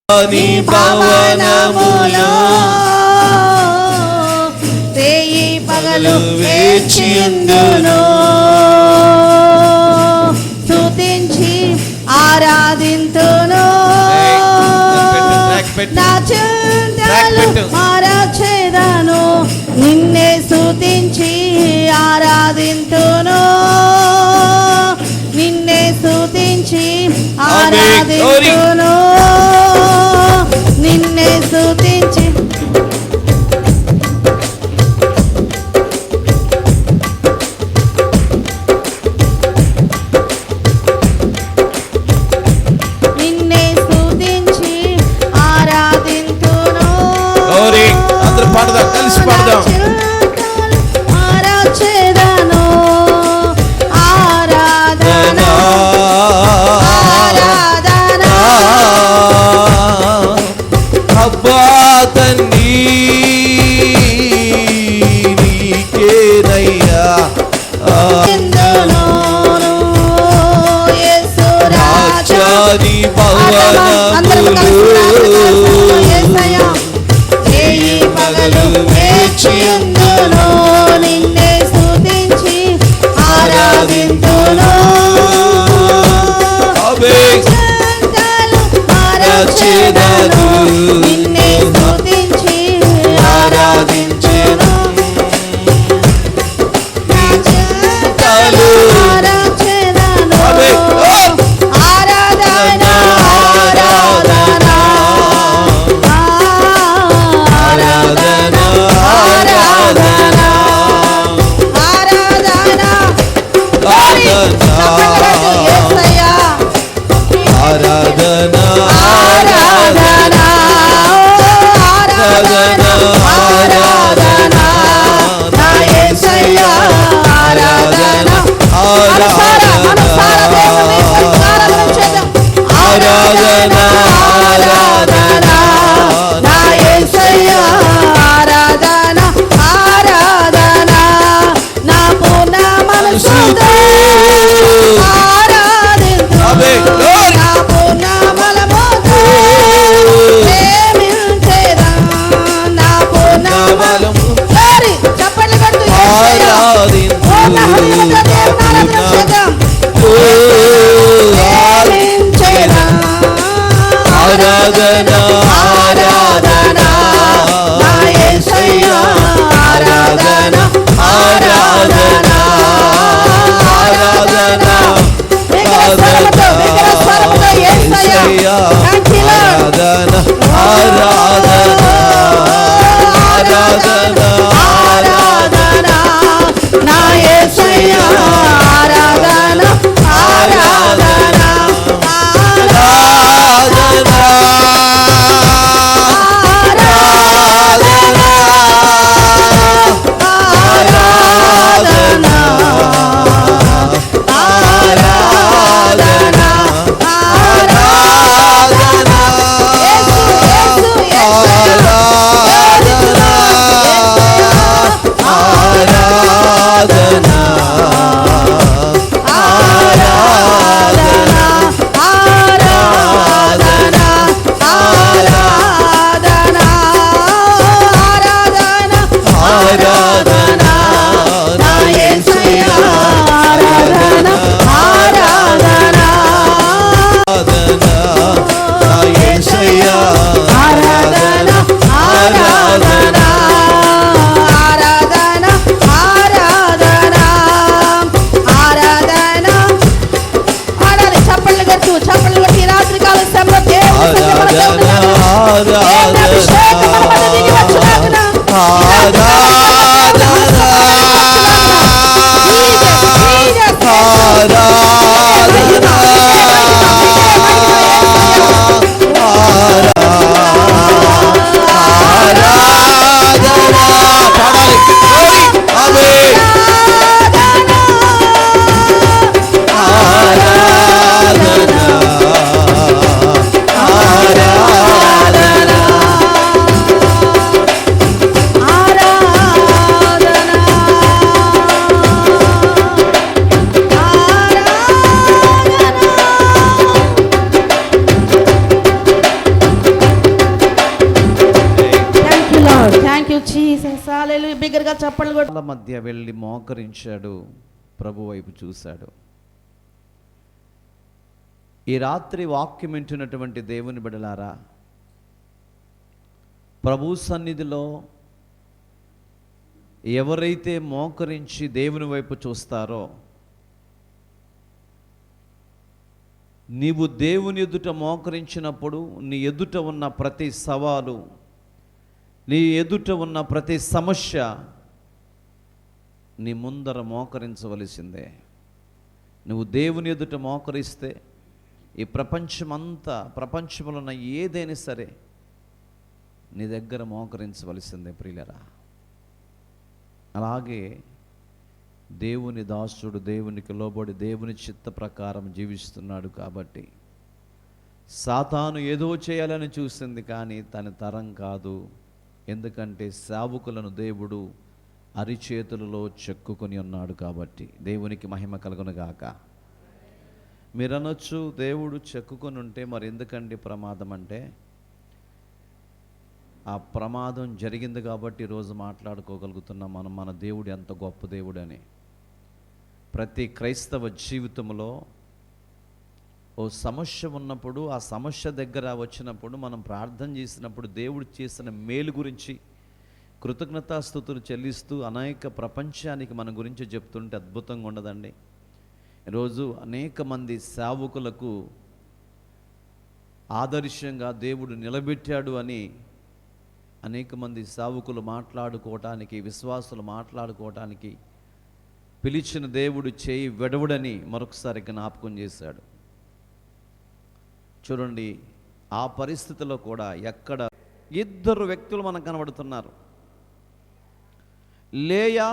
నీ భవనములో రేయి పగలు వేచియుందును, స్తుతించి ఆరాధింతును, నా చింతలు మరచెదను, నిన్నే స్తుతించి ఆరాధింతును, నిన్నే స్తుతించి ఆరాధింతును, నిన్నే స్తుతించి నిన్నే స్తుతించి ఆరాధింతును. అందరూ పాడదాం, కలిసి పాడదాం. ఆరాధను ఆరాధన ఆరాధన అబ్బా తండ్రి నీకేనయ్యా రాజాని భవనములు పగలు వేచియుందును, నిన్నే స్తుతించి ఆరాధింతును, మరచెదను, నిన్నే స్తుతించి ఆరాధించును, మరచెదను ఆరాధన ఆరాధన ఆరాధన ఆరాధన ఆరాధన యేసయ్యా ఆరాధన ఆరాధన ఆరాధన ఆరాధన నా యేసయ్యా ఆరాధన ఆరాధన ఆరాధన ఆరాధన నా యేసయ్యా ఆరాధన ఆరాధన నా పూర్ణ మనసుతో ఆరాధింతును, నా పూర్ణ బలముతో ప్రేమించెదా, నా పూర్ణ బలముతో చప్పట్లు కొట్టు యేసయ్యా పూర్ణ హృదయముతో దేవుని ఆరాధన చేద్దాం. ఆరాధన ఆరాధన నా యేసయ్యా ఆరాధన ఆరాధన ఆరాధన విగ్రహ స్వరముతో యేసయ్యా ఆరాధన ఆరాధన ఆరాధన ఆరాధన నా యేసయ్యా బిగ్గరగా చప్పట్లు కొట్టు. వాళ్ళ మధ్య వెళ్ళి మోకరించాడు, ప్రభు వైపు చూశాడు. ఈ రాత్రి వాక్యం వింటున్నటువంటి దేవుని బిడ్డలారా, ప్రభు సన్నిధిలో ఎవరైతే మోకరించి దేవుని వైపు చూస్తారో, నీవు దేవుని ఎదుట మోకరించినప్పుడు నీ ఎదుట ఉన్న ప్రతి సవాలు, నీ ఎదుట ఉన్న ప్రతి సమస్య నీ ముందర మోకరించవలసిందే. నువ్వు దేవుని ఎదుట మోకరిస్తే ఈ ప్రపంచంలో ఉన్న ఏదైనా సరే నీ దగ్గర మోకరించవలసిందే ప్రియులరా. అలాగే దేవుని దాసుడు దేవునికి లోబడి దేవుని చిత్త ప్రకారం జీవిస్తున్నాడు కాబట్టి సాతాను ఏదో చేయాలని చూసింది, కానీ తన తరం కాదు. ఎందుకంటే సేవకులను దేవుడు అరిచేతులలో చెక్కుకొని ఉన్నాడు కాబట్టి. దేవునికి మహిమ కలుగునుగాక. మీరు అనొచ్చు, దేవుడు చెక్కుకొని ఉంటే మరి ఎందుకండి ప్రమాదం అంటే, ఆ ప్రమాదం జరిగింది కాబట్టి ఈరోజు మాట్లాడుకోగలుగుతున్నాం మనం మన దేవుడు ఎంత గొప్ప దేవుడు అని. ప్రతి క్రైస్తవ జీవితంలో ఓ సమస్య ఉన్నప్పుడు, ఆ సమస్య దగ్గర వచ్చినప్పుడు మనం ప్రార్థన చేసినప్పుడు దేవుడు చేసిన మేలు గురించి కృతజ్ఞతాస్తుతులు చెల్లిస్తూ అనేక ప్రపంచానికి మన గురించి చెప్తుంటే అద్భుతంగా ఉండదండి. ఈరోజు అనేక మంది సేవకులకు ఆదర్శంగా దేవుడు నిలబెట్టాడు అని అనేక మంది సేవకులు మాట్లాడుకోవటానికి, విశ్వాసులు మాట్లాడుకోవటానికి పిలిచిన దేవుడు చేయి వెడవుడని మరొకసారి జ్ఞాపకం చేశాడు. చూడండి, ఆ పరిస్థితిలో కూడా ఎక్కడ ఇద్దరు వ్యక్తులు మనకు కనబడుతున్నారు, లేయా,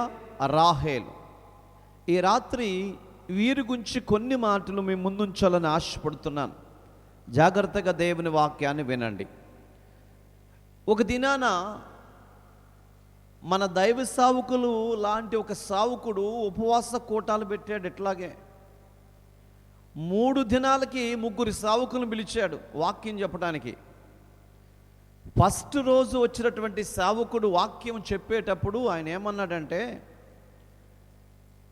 రాహేలు. ఈ రాత్రి వీరి గురించి కొన్ని మాటలు మీ ముందుంచాలని ఆశపడుతున్నాను. జాగ్రత్తగా దేవుని వాక్యాన్ని వినండి. ఒక దినాన మన దైవ సావుకులు లాంటి ఒక సావుకుడు ఉపవాస కూటాలు పెట్టాడు. ఇట్లాగే 3 దినాలకి 3 సావుకులను పిలిచాడు వాక్యం చెప్పడానికి. ఫస్ట్ రోజు వచ్చినటువంటి సావుకుడు వాక్యం చెప్పేటప్పుడు ఆయన ఏమన్నాడంటే,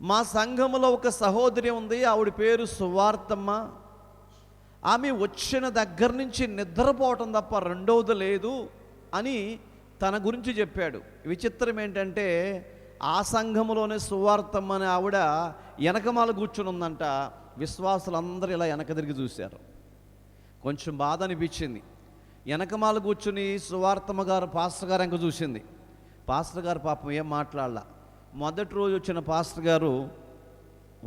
మా సంఘములో ఒక సహోదరి ఉంది, ఆవిడ పేరు సువార్తమ్మ. ఆమె వచ్చిన దగ్గర నుంచి నిద్రపోవటం తప్ప రెండవది లేదు అని తన గురించి చెప్పాడు. విచిత్రం ఏంటంటే, ఆ సంఘములోనే సువార్తమ్మ అనే ఆవిడ వెనకమాల కూర్చుని ఉందంట. విశ్వాసులందరూ ఇలా వెనక తిరిగి చూశారు. కొంచెం బాధ అనిపించింది. వెనకమాల కూర్చుని సువార్తమ్మ గారు పాస్టర్ గారు వెనక చూసింది. పాస్టర్ గారు పాపం ఏం మాట్లాడలా. మొదటి రోజు వచ్చిన పాస్టర్ గారు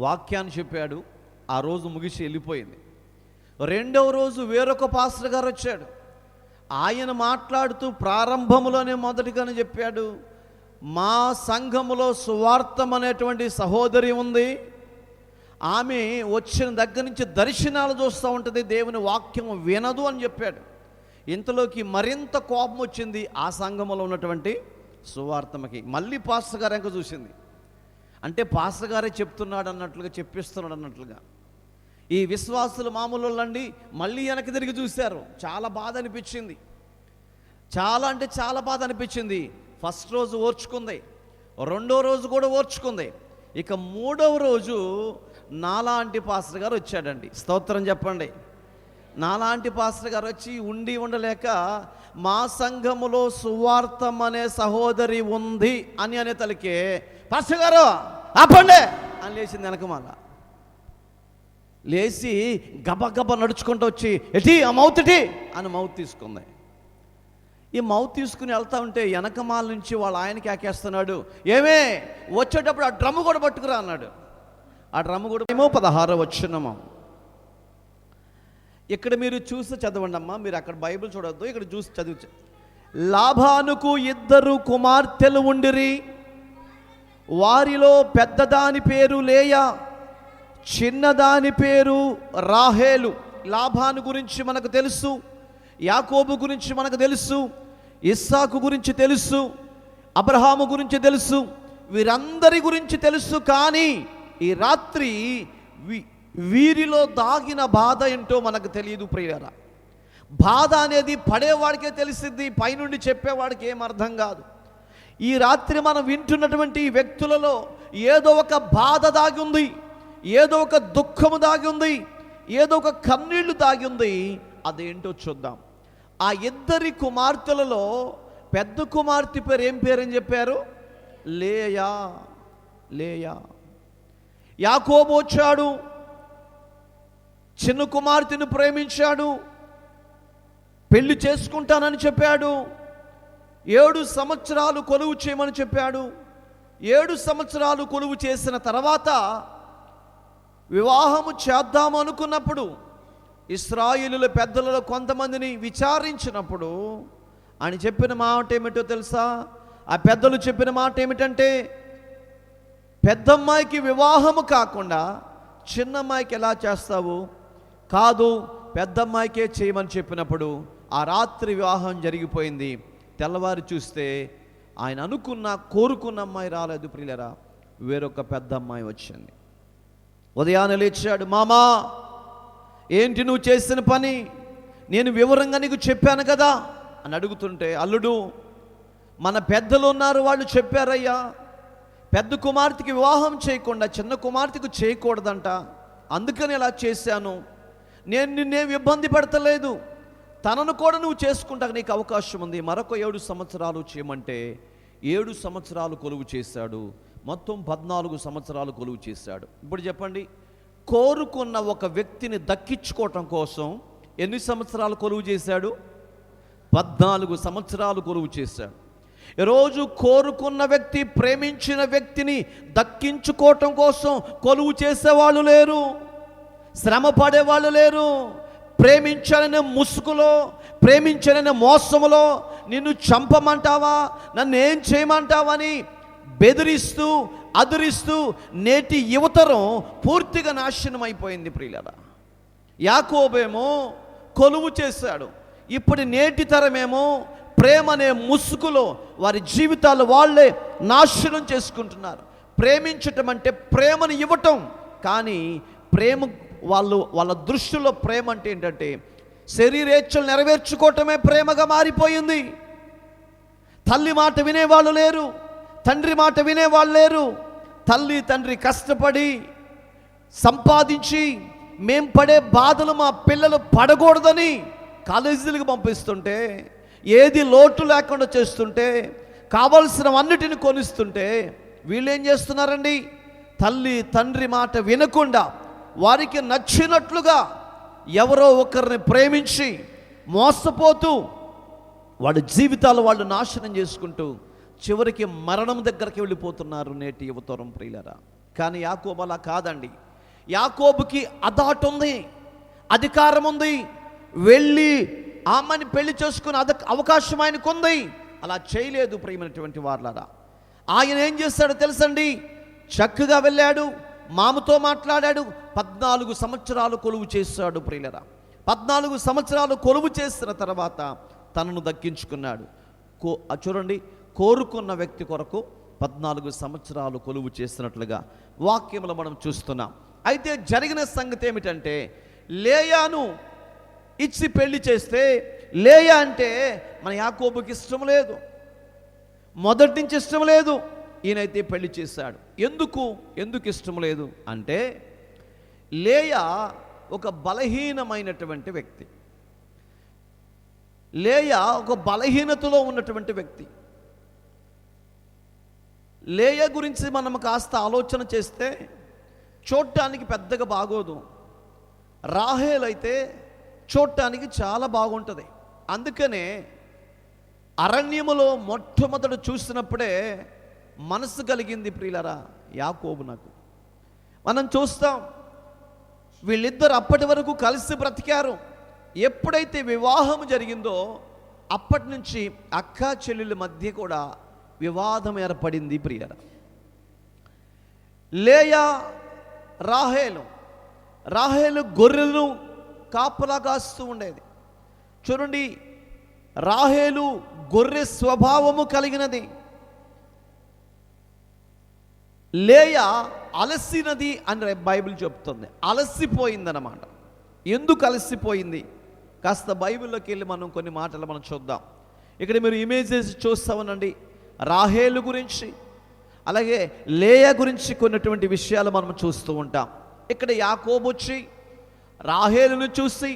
వాక్యాన్ని చెప్పాడు, ఆ రోజు ముగిసి వెళ్ళిపోయింది. రెండవ రోజు వేరొక పాస్టర్ గారు వచ్చాడు. ఆయన మాట్లాడుతూ ప్రారంభంలోనే మొదటిగానే చెప్పాడు, మా సంఘములో సువార్తం అనేటువంటి సహోదరి ఉంది, ఆమె వచ్చిన దగ్గర నుంచి దర్శనాలు చూస్తూ ఉంటుంది, దేవుని వాక్యం వినదు అని చెప్పాడు. ఇంతలోకి మరింత కోపం వచ్చింది ఆ సంఘములో ఉన్నటువంటి సువార్తమ్మకి. మళ్ళీ పాస్టర్ గారు వెనక చూసింది. అంటే పాస్టర్ గారే చెప్తున్నాడు అన్నట్లుగా, చెప్పిస్తున్నాడు అన్నట్లుగా. ఈ విశ్వాసులు మామూలు వాళ్ళండి మళ్ళీ వెనక్కి తిరిగి చూశారు. చాలా బాధ అనిపించింది. చాలా అంటే చాలా బాధ అనిపించింది. ఫస్ట్ రోజు ఓర్చుకుంది, రెండో రోజు కూడా ఓర్చుకుంది. ఇక మూడవ రోజు నాలాంటి పాస్టర్ గారు వచ్చాడండి. స్తోత్రం చెప్పండి. నాలాంటి పాస్టర్ గారు వచ్చి ఉండి ఉండలేక, మా సంఘములో సువార్తం అనే సహోదరి ఉంది అని అనే తలకే, పాస్టర్ గారు ఆపండి అని లేచింది వెనకమాల. లేచి గబగబ నడుచుకుంటూ వచ్చి, ఎటి ఆ మౌత్ ఎటి అని మౌత్ తీసుకుంది. ఈ మౌత్ తీసుకుని వెళ్తా ఉంటే వెనకమాల నుంచి వాళ్ళ ఆయనకి ఆకేస్తున్నాడు, ఏమే వచ్చేటప్పుడు ఆ డ్రమ్ము కూడా పట్టుకురా అన్నాడు. ఆ డ్రమ్ము కూడా 16వ వచనము. ఇక్కడ మీరు చూసి చదవండి అమ్మా, మీరు అక్కడ బైబిల్ చూడొద్దు, ఇక్కడ చూసి చదివి. లాబానుకు 2 కుమార్తెలు ఉండిరి, వారిలో పెద్దదాని పేరు లేయా, చిన్నదాని పేరు రాహేలు. లాబాను గురించి మనకు తెలుసు, యాకోబు గురించి మనకు తెలుసు, ఇస్సాకు గురించి తెలుసు, అబ్రహాము గురించి తెలుసు, వీరందరి గురించి తెలుసు. కానీ ఈ రాత్రి వీరిలో దాగిన బాధ ఏంటో మనకు తెలియదు ప్రియులారా. బాధ అనేది పడేవాడికే తెలిసిద్ది, పైనుండి చెప్పేవాడికి ఏం అర్థం కాదు. ఈ రాత్రి మనం వింటున్నటువంటి ఈ వ్యక్తులలో ఏదో ఒక బాధ దాగి ఉంది, ఏదో ఒక దుఃఖము దాగి ఉంది, ఏదో ఒక కన్నీళ్లు దాగి ఉంది. అదేంటో చూద్దాం. ఆ ఇద్దరి కుమార్తెలలో పెద్ద కుమార్తె పేరు ఏం పేరని చెప్పారు? లేయా. లేయా. యాకోబు వచ్చాడు, చిన్న కుమార్తెను ప్రేమించాడు, పెళ్లి చేసుకుంటానని చెప్పాడు, 7 సంవత్సరాలు కొలువు చేయమని చెప్పాడు. 7 సంవత్సరాలు కొలువు చేసిన తర్వాత వివాహము చేద్దాము అనుకున్నప్పుడు ఇశ్రాయేలుల పెద్దలలో కొంతమందిని విచారించినప్పుడు ఆయన చెప్పిన మాట ఏమిటో తెలుసా? ఆ పెద్దలు చెప్పిన మాట ఏమిటంటే, పెద్దమ్మాయికి వివాహము కాకుండా చిన్నమ్మాయికి ఎలా చేస్తావు? కాదు, పెద్దమ్మాయికే చేయమని చెప్పినప్పుడు ఆ రాత్రి వివాహం జరిగిపోయింది. తెల్లవారి చూస్తే ఆయన కోరుకున్న అమ్మాయి రాలేదు ప్రియులరా, వేరొక పెద్ద అమ్మాయి వచ్చింది. ఉదయాన్నే లేచాడు, మామా ఏంటి నువ్వు చేసిన పని? నేను వివరంగా నీకు చెప్పాను కదా అని అడుగుతుంటే, అల్లుడు మన పెద్దలు ఉన్నారు, వాళ్ళు చెప్పారయ్యా, పెద్ద కుమార్తెకి వివాహం చేయకుండా చిన్న కుమార్తెకు చేయకూడదంట, అందుకని ఇలా చేశాను. నేను నిన్నేం ఇబ్బంది పెడతలేదు, తనను కూడా నువ్వు చేసుకుంటా నీకు అవకాశం ఉంది. మరొక 7 సంవత్సరాలు చేయమంటే 7 సంవత్సరాలు కొలువు చేశాడు. మొత్తం 14 సంవత్సరాలు కొలువు చేశాడు. ఇప్పుడు చెప్పండి, కోరుకున్న ఒక వ్యక్తిని దక్కించుకోవటం కోసం ఎన్ని సంవత్సరాలు కొలువు చేశాడు? 14 సంవత్సరాలు కొలువు చేశాడు. ఈరోజు కోరుకున్న వ్యక్తి, ప్రేమించిన వ్యక్తిని దక్కించుకోవటం కోసం కొలువు చేసేవాళ్ళు లేరు, శ్రమ పడేవాళ్ళు లేరు. ప్రేమించాలనే ముసుగులో, ప్రేమించాలనే మోసములో నిన్ను చంపమంటావా, నన్ను ఏం చేయమంటావని బెదిరిస్తూ అదిరిస్తూ నేటి యువతరం పూర్తిగా నాశనం అయిపోయింది ప్రియులారా. యాకోబేమో కొలువు చేశాడు, ఇప్పుడు నేటి తరమేమో ప్రేమ అనే ముసుగులో వారి జీవితాలు వాళ్ళే నాశనం చేసుకుంటున్నారు. ప్రేమించటం అంటే ప్రేమను ఇవ్వటం, కానీ ప్రేమ వాళ్ళ దృష్టిలో ప్రేమ అంటే ఏంటంటే శరీరేచ్ఛలు నెరవేర్చుకోవటమే ప్రేమగా మారిపోయింది. తల్లి మాట వినేవాళ్ళు లేరు, తండ్రి మాట వినేవాళ్ళు లేరు. తల్లి తండ్రి కష్టపడి సంపాదించి మేం పడే బాధలు మా పిల్లలు పడకూడదని కాలేజీలకు పంపిస్తుంటే, ఏది లోటు లేకుండా చేస్తుంటే, కావలసినవన్నిటిని కొనిస్తుంటే, వీళ్ళు ఏం చేస్తున్నారండి? తల్లి తండ్రి మాట వినకుండా వారికి నచ్చినట్లుగా ఎవరో ఒకరిని ప్రేమించి మోసపోతూ వాళ్ళ జీవితాలు వాళ్ళు నాశనం చేసుకుంటూ చివరికి మరణం దగ్గరికి వెళ్ళిపోతున్నారు నేటి యువతరం ప్రియులరా. కానీ యాకోబు అలా కాదండి. యాకోబుకి అదాటు ఉంది, అధికారం ఉంది, వెళ్ళి ఆమెని పెళ్లి చేసుకునే అవకాశం ఆయనకు ఉంది. అలా చేయలేదు ప్రియమైనటువంటి వారులారా. ఆయన ఏం చేస్తాడో తెలుసండి, చక్కగా వెళ్ళాడు, మామతో మాట్లాడాడు, 14 సంవత్సరాలు కొలువు చేశాడు ప్రియులరా. 14 సంవత్సరాలు కొలువు చేసిన తర్వాత తనను దక్కించుకున్నాడు. చూడండి, కోరుకున్న వ్యక్తి కొరకు 14 సంవత్సరాలు కొలువు చేసినట్లుగా వాక్యంలో మనం చూస్తున్నాం. అయితే జరిగిన సంగతి ఏమిటంటే, లేయాను ఇచ్చి పెళ్లి చేస్తే, లేయా అంటే మన యాకోబుకి ఇష్టం లేదు, మొదటి నుంచి ఇష్టం లేదు. ఈయనైతే పెళ్లి చేశాడు. ఎందుకు ఇష్టం లేదు అంటే, లేయా ఒక బలహీనమైనటువంటి వ్యక్తి, లేయా ఒక బలహీనతలో ఉన్నటువంటి వ్యక్తి. లేయా గురించి మనం కాస్త ఆలోచన చేస్తే చూడటానికి పెద్దగా బాగోదు. రాహేల్ అయితే చూడటానికి చాలా బాగుంటుంది. అందుకనే అరణ్యములో మొట్టమొదట చూసినప్పుడే మనసు కలిగింది ప్రియులరా యాకోబు నాకు. మనం చూస్తాం, వీళ్ళిద్దరు అప్పటి వరకు కలిసి బ్రతికారు. ఎప్పుడైతే వివాహం జరిగిందో అప్పటి నుంచి అక్కా చెల్లెళ్ళ మధ్య కూడా వివాదం ఏర్పడింది ప్రియులరా. లేయా రాహేలు గొర్రెలను కాపలా కాస్తూ ఉండేది. చూడండి, రాహేలు గొర్రె స్వభావము కలిగినది. లేయా అలసినది అని బైబిల్ చెప్తుంది. అలసిపోయిందన్నమాట. ఎందుకు అలసిపోయింది? కాస్త బైబిల్లోకి వెళ్ళి మనం కొన్ని మాటలు మనం చూద్దాం. ఇక్కడ మీరు ఇమేజెస్ చూస్తామనండి. రాహేలు గురించి అలాగే లేయా గురించి కొన్నటువంటి విషయాలు మనం చూస్తూ ఉంటాం. ఇక్కడ యాకోబు వచ్చి రాహేలును చూసి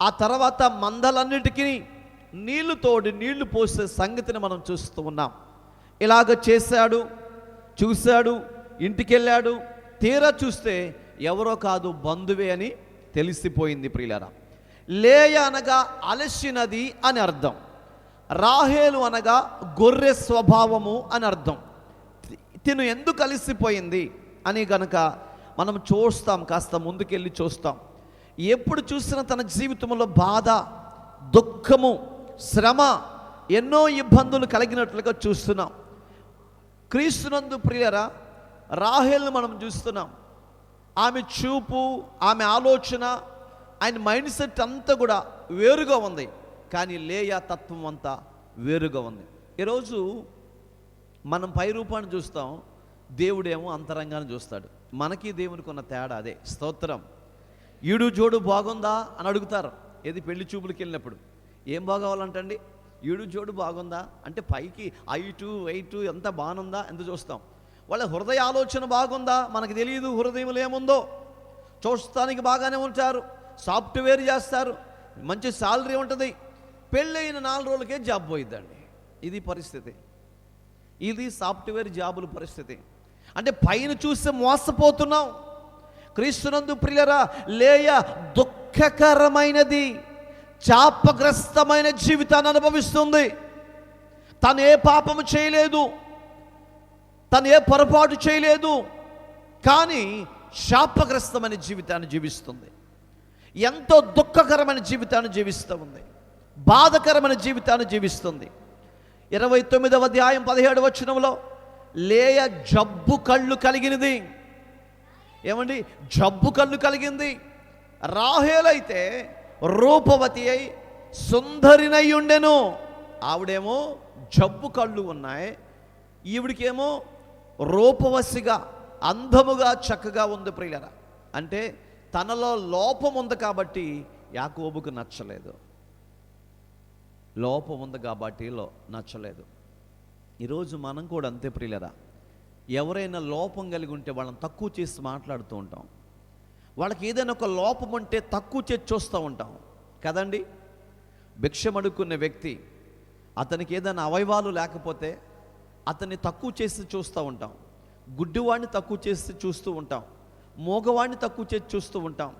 ఆ తర్వాత మందలన్నిటికీ నీళ్లు పోసే సంగతిని మనం చూస్తూ ఉన్నాం. ఇలాగ చేశాడు, చూశాడు, ఇంటికెళ్ళాడు. తీరా చూస్తే ఎవరో కాదు, బంధువే అని తెలిసిపోయింది. ప్రియులారా, లేయ అనగా అలసినది అని అర్థం, రాహేలు అనగా గొర్రె స్వభావము అని అర్థం. తిను ఎందుకు అలసిపోయింది అని గనక మనం చూస్తాం, కాస్త ముందుకెళ్ళి చూస్తాం. ఎప్పుడు చూసినా తన జీవితంలో బాధ, దుఃఖము, శ్రమ, ఎన్నో ఇబ్బందులు కలిగినట్లుగా చూస్తున్నాం. క్రీస్తునందు ప్రియరా, రాహేల్ను మనం చూస్తున్నాం. ఆమె చూపు, ఆమె ఆలోచన, ఆయన మైండ్ సెట్ అంతా కూడా వేరుగా ఉంది. కానీ లేయా తత్వం అంతా వేరుగా ఉంది. ఈరోజు మనం పై రూపాన్ని చూస్తాం, దేవుడేమో అంతరంగాన్ని చూస్తాడు. మనకి దేవునికి ఉన్న తేడా అదే. స్తోత్రం. ఈడు జోడు బాగుందా అని అడుగుతారు. ఏది పెళ్లి చూపులకి వెళ్ళినప్పుడు ఏం బాగోవాలంటండి, ఈడు జోడు బాగుందా అంటే పైకి ఐటు ఎంత బాగుందా ఎంత చూస్తాం. వాళ్ళ హృదయ ఆలోచన బాగుందా మనకు తెలియదు, హృదయంలో ఏముందో. చూస్తానికి బాగానే ఉంటారు, సాఫ్ట్వేర్ చేస్తారు, మంచి శాలరీ ఉంటుంది. పెళ్ళైన 4 రోజులకే జాబ్ పోయిద్దండి. ఇది పరిస్థితి, ఇది సాఫ్ట్వేర్ జాబుల పరిస్థితి. అంటే పైన చూస్తే మోసపోతున్నాం. క్రీస్తునందు ప్రియులారా, లేయ దుఃఖకరమైనది, శాపగ్రస్తమైన జీవితాన్ని అనుభవిస్తుంది. తను ఏ పాపము చేయలేదు, తను ఏ పొరపాటు చేయలేదు, కానీ శాపగ్రస్తమైన జీవితాన్ని జీవిస్తుంది. ఎంతో దుఃఖకరమైన జీవితాన్ని జీవిస్తూ ఉంది, బాధకరమైన జీవితాన్ని జీవిస్తుంది. 29వ అధ్యాయం 17వ వచనంలో లేయ జబ్బు కళ్ళు కలిగినది. ఏమండి, జబ్బు కళ్ళు కలిగింది. రాహేలైతే రూపవతి అయి సుందరినై ఉండెను. ఆవిడేమో జబ్బు కళ్ళు ఉన్నాయి, ఈవిడికేమో రూపవసిగా అందముగా చక్కగా ఉంది. ప్రియులరా, అంటే తనలో లోపం ఉంది కాబట్టి యాకోబుకు నచ్చలేదు. లోపం ఉంది కాబట్టి నచ్చలేదు. ఈరోజు మనం కూడా అంతే ప్రియులరా. ఎవరైనా లోపం కలిగి ఉంటే వాళ్ళని తక్కువ చేసి మాట్లాడుతూ ఉంటాం. వాళ్ళకి ఏదైనా ఒక లోపం ఉంటే తక్కువ చేసి చూస్తూ ఉంటాం కదండి. భిక్షం అడుక్కునే వ్యక్తి, అతనికి ఏదైనా అవయవాలు లేకపోతే అతన్ని తక్కువ చేసి చూస్తూ ఉంటాం. గుడ్డివాడిని తక్కువ చేసి చూస్తూ ఉంటాం, మూగవాడిని తక్కువ చేసి చూస్తూ ఉంటాం,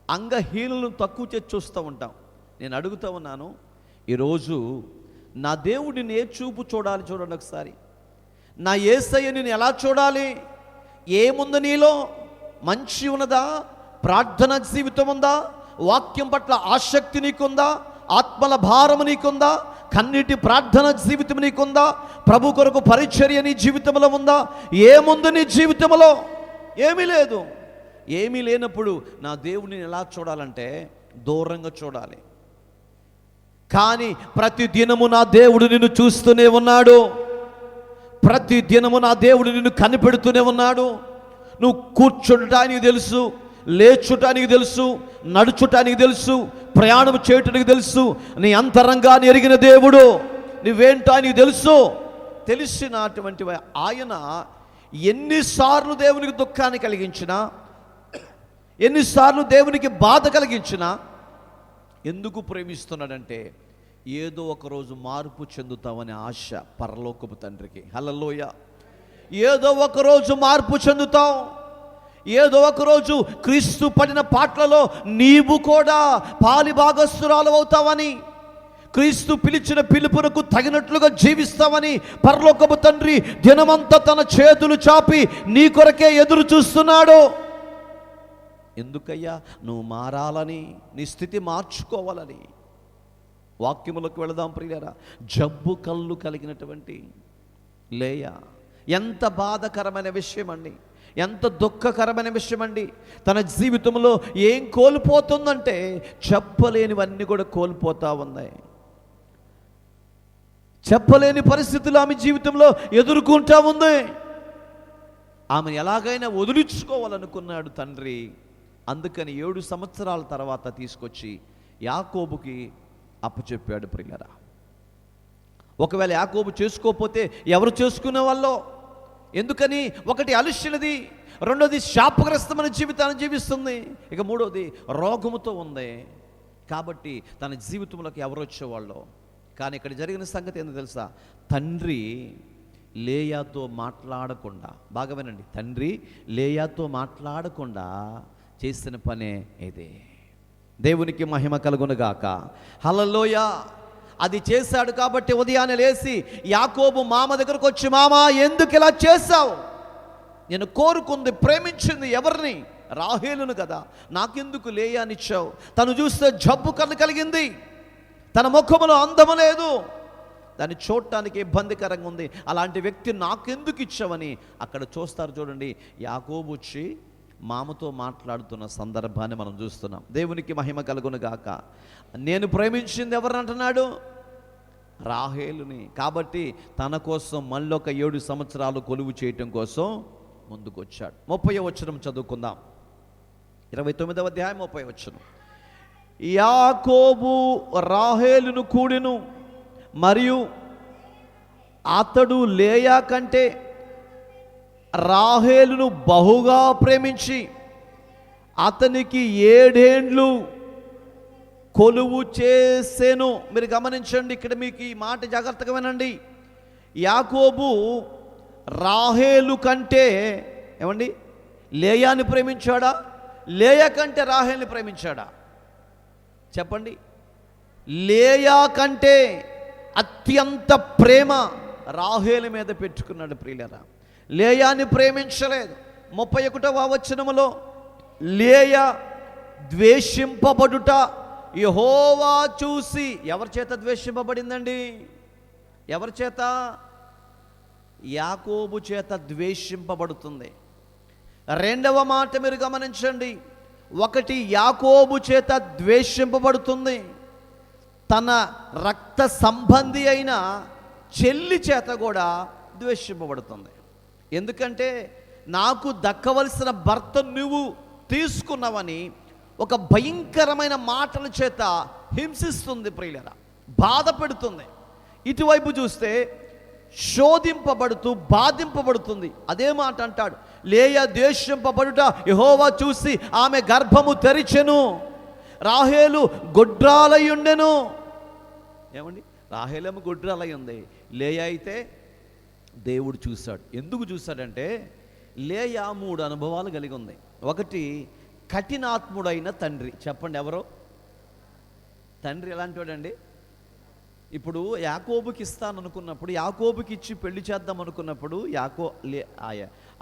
అంగహీనులను తక్కువ చేసి చూస్తూ ఉంటాం. నేను అడుగుతూ ఉన్నాను, ఈరోజు నా దేవుడిని ఏ చూపు చూడాలి? చూడండి ఒకసారి. నా యేసయ్య నేను ఎలా చూడాలి? ఏముంది నీలో? మంచి ఉన్నదా? ప్రార్థన జీవితం ఉందా? వాక్యం పట్ల ఆసక్తి నీకుందా? ఆత్మల భారము నీకుందా? కన్నీటి ప్రార్థన జీవితం నీకుందా? ప్రభు కొరకు పరిచర్య నీ జీవితంలో ఉందా? ఏముంది నీ జీవితంలో? ఏమీ లేదు. ఏమీ లేనప్పుడు నా దేవుడిని ఎలా చూడాలంటే దూరంగా చూడాలి. కానీ ప్రతి దినము నా దేవుడు నిన్ను చూస్తూనే ఉన్నాడు. ప్రతి దినము నా దేవుడు నిన్ను కనిపెడుతూనే ఉన్నాడు. నువ్వు కూర్చుంటానికి తెలుసు, లేచుటానికి తెలుసు, నడుచుటానికి తెలుసు, ప్రయాణం చేయటానికి తెలుసు. నీ అంతరంగాన్ని ఎరిగిన దేవుడు నువ్వేంటో నీకు తెలుసు. తెలిసినటువంటి ఆయన ఎన్నిసార్లు దేవునికి దుఃఖాన్ని కలిగించినా, ఎన్నిసార్లు దేవునికి బాధ కలిగించినా ఎందుకు ప్రేమిస్తున్నాడంటే ఏదో ఒకరోజు మార్పు చెందుతామనే ఆశ పరలోకపు తండ్రికి. హల్లెలూయ. ఏదో ఒకరోజు మార్పు చెందుతాం, ఏదో ఒకరోజు క్రీస్తు పడిన పాటలలో నీవు కూడా పాలి భాగస్తురాలు అవుతావని, క్రీస్తు పిలిచిన పిలుపునకు తగినట్లుగా జీవిస్తావని పరలోకపు తండ్రి దినమంతా తన చేతులు చాపి నీ కొరకే ఎదురు చూస్తున్నాడు. ఎందుకయ్యా? నువ్వు మారాలని, నీ స్థితి మార్చుకోవాలని. వాక్యములకు వెళదాం ప్రియులారా. జబ్బు కళ్ళు కలిగినటువంటి లేయా ఎంత బాధకరమైన విషయం అండి, ఎంత దుఃఖకరమైన విషయం అండి. తన జీవితంలో ఏం కోల్పోతుందంటే చెప్పలేనివన్నీ కూడా కోల్పోతా ఉన్నాయి. చెప్పలేని పరిస్థితులు ఆమె జీవితంలో ఎదుర్కొంటా ఉంది. ఆమెను ఎలాగైనా వదిలించుకోవాలనుకున్నాడు తండ్రి. అందుకని 7 సంవత్సరాల తర్వాత తీసుకొచ్చి యాకోబుకి అప్పచెప్పాడు. ప్రియులారా, ఒకవేళ యాకోబు చేసుకోకపోతే ఎవరు చేసుకునే వాళ్ళో? ఎందుకని? ఒకటి అలుష్యులది, రెండోది శాపగ్రస్తమైన జీవితాన్ని జీవిస్తుంది, ఇక మూడోది రోగముతో ఉంది. కాబట్టి తన జీవితంలోకి ఎవరు వచ్చేవాళ్ళు? కానీ ఇక్కడ జరిగిన సంగతి ఏంటో తెలుసా? తండ్రి లేయాతో మాట్లాడకుండా, బాగా వినండి, తండ్రి లేయాతో మాట్లాడకుండా చేసిన పనే ఇదే. దేవునికి మహిమ కలుగునుగాక. హల్లెలూయా. అది చేశాడు కాబట్టి ఉదయాన్నే లేచి యాకోబు మామ దగ్గరకు వచ్చి, మామ ఎందుకు ఇలా చేశావు? నేను కోరుకుంది, ప్రేమించింది ఎవరిని? రాహేలును కదా, నాకెందుకు లేయానిచ్చావు? తను చూస్తే జబ్బు కలిగింది, తన ముఖములో అందము లేదు, దాన్ని చూడటానికి ఇబ్బందికరంగా ఉంది, అలాంటి వ్యక్తి నాకెందుకు ఇచ్చావని అక్కడ చూస్తారు. చూడండి, యాకోబు వచ్చి మామతో మాట్లాడుతున్న సందర్భాన్ని మనం చూస్తున్నాం. దేవునికి మహిమ కలుగును గాక. నేను ప్రేమించింది ఎవరు అంటున్నాడు? రాహేలుని. కాబట్టి తన కోసం మళ్ళీ ఒక 7 సంవత్సరాలు కొలువు చేయటం కోసం ముందుకు వచ్చాడు. 30వ వచనం చదువుకుందాం. 29వ అధ్యాయం 30వ వచనం. యాకోబు రాహేలును కూడెను, మరియు అతడు లేయా కంటే రాహేలును బహుగా ప్రేమించి అతనికి 7 ఏండ్లు కొలువు చేసెను. మీరు గమనించండి, ఇక్కడ మీకు ఈ మాట జాగ్రత్తగా వినండి. యాకోబు రాహేలు కంటే ఏమండి లేయాని ప్రేమించాడా? లేయా కంటే రాహేలుని ప్రేమించాడా? చెప్పండి. లేయా కంటే అత్యంత ప్రేమ రాహేలు మీద పెట్టుకున్నాడు ప్రియులారా. లేయాని ప్రేమించలేదు. 31వ వచనములో లేయా ద్వేషింపబడుట యెహోవా చూసి, ఎవరి చేత ద్వేషింపబడిందండి? ఎవరి చేత? యాకోబు చేత ద్వేషింపబడుతుంది. రెండవ మాట మీరు గమనించండి. ఒకటి యాకోబు చేత ద్వేషింపబడుతుంది, తన రక్త సంబంధి అయిన చెల్లి చేత కూడా ద్వేషింపబడుతుంది. ఎందుకంటే నాకు దక్కవలసిన భర్త నువ్వు తీసుకున్నావని ఒక భయంకరమైన మాటల చేత హింసిస్తుంది ప్రియులరా, బాధ పెడుతుంది. ఇటువైపు చూస్తే శోధింపబడుతూ బాధింపబడుతుంది. అదే మాట అంటాడు, లేయా ద్వేషింపబడుట యెహోవా చూసి ఆమె గర్భము తెరిచెను, రాహేలు గొడ్రాలయ్యుండెను. ఏమండి, రాహేలేమో గొడ్రాలై ఉంది, లేయా అయితే దేవుడు చూశాడు. ఎందుకు చూశాడంటే లేయా 3 అనుభవాలు కలిగి ఉంది. ఒకటి, కఠినాత్ముడైన తండ్రి. చెప్పండి ఎవరో? తండ్రి ఎలాంటి వాడండి? ఇప్పుడు యాకోబుకి ఇస్తాను అనుకున్నప్పుడు, యాకోబుకి ఇచ్చి పెళ్లి చేద్దాం అనుకున్నప్పుడు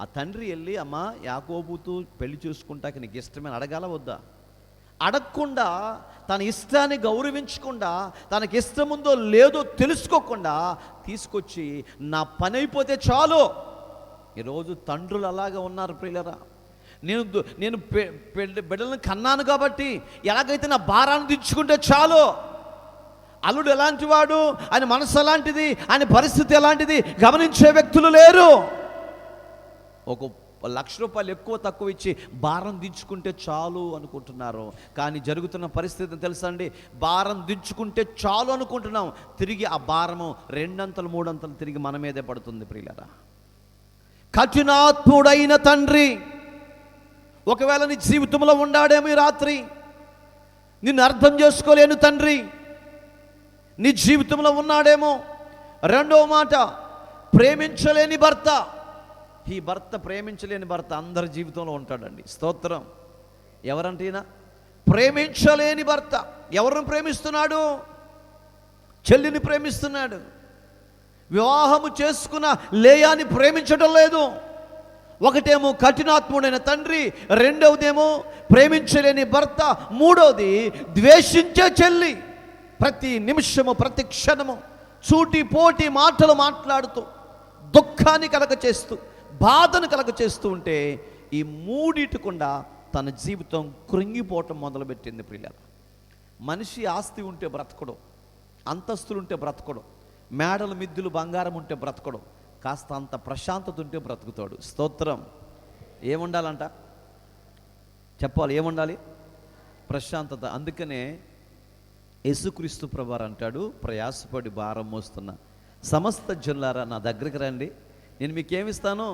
ఆ తండ్రి వెళ్ళి, అమ్మా యాకోబుతో పెళ్లి చూసుకుంటాక నీకు ఇష్టమని అడగాల వద్దా? అడగకుండా, తన ఇష్టాన్ని గౌరవించకుండా, తనకి ఇష్టం ఉందో లేదో తెలుసుకోకుండా తీసుకొచ్చి నా పని అయిపోతే చాలు. ఈరోజు తండ్రులు అలాగా ఉన్నారు ప్రియులరా. నేను బిడ్డలను కన్నాను కాబట్టి ఎలాగైతే నా భారాన్ని దించుకుంటే చాలు. అల్లుడు ఎలాంటి వాడు, ఆయన మనసు ఎలాంటిది, ఆయన పరిస్థితి ఎలాంటిది గమనించే వ్యక్తులు లేరు. ఒక ₹1,00,000 ఎక్కువ తక్కువ ఇచ్చి భారం దించుకుంటే చాలు అనుకుంటున్నారు. కానీ జరుగుతున్న పరిస్థితి తెలుసా అండి? భారం దించుకుంటే చాలు అనుకుంటున్నాం, తిరిగి ఆ భారము 2 అంతలు 3 అంతలు తిరిగి మన మీదే పడుతుంది ప్రియులరా. కఠినాత్ముడైన తండ్రి ఒకవేళ నీ జీవితంలో ఉండాడేమో ఈ రాత్రి, నిన్ను అర్థం చేసుకోలేని తండ్రి నీ జీవితంలో ఉన్నాడేమో. రెండవ మాట, ప్రేమించలేని భర్త. ఈ భర్త, ప్రేమించలేని భర్త అందరి జీవితంలో ఉంటాడండి. స్తోత్రం. ఎవరంటేనా? ప్రేమించలేని భర్త. ఎవరిని ప్రేమిస్తున్నాడు? చెల్లిని ప్రేమిస్తున్నాడు. వివాహము చేసుకున్న లేయాని ప్రేమించడం లేదు. ఒకటేమో కఠినాత్ముడైన తండ్రి, రెండవదేమో ప్రేమించలేని భర్త, మూడవది ద్వేషించే చెల్లి. ప్రతి నిమిషము ప్రతి క్షణము చూటి పోటీ మాటలు మాట్లాడుతూ దుఃఖాన్ని కలగచేస్తూ బాధను కలగచేస్తూ ఉంటే ఈ మూడిటికుండా తన జీవితం కృంగిపోవటం మొదలుపెట్టింది ప్రియులారా. మనిషి ఆస్తి ఉంటే బ్రతకడం, అంతస్తులు ఉంటే బ్రతకడం, మేడలు మిద్దులు బంగారం ఉంటే బ్రతకడం, కాస్త అంత ప్రశాంతత ఉంటే బ్రతుకుతాడు. స్తోత్రం. ఏముండాలంట? చెప్పాలి, ఏముండాలి? ప్రశాంతత. అందుకనే యేసుక్రీస్తు ప్రభువారు అంటాడు, ప్రయాసపడి భారం మోస్తున్న సమస్త జనులారా నా దగ్గరికి రండి, నేను మీకేమిస్తాను.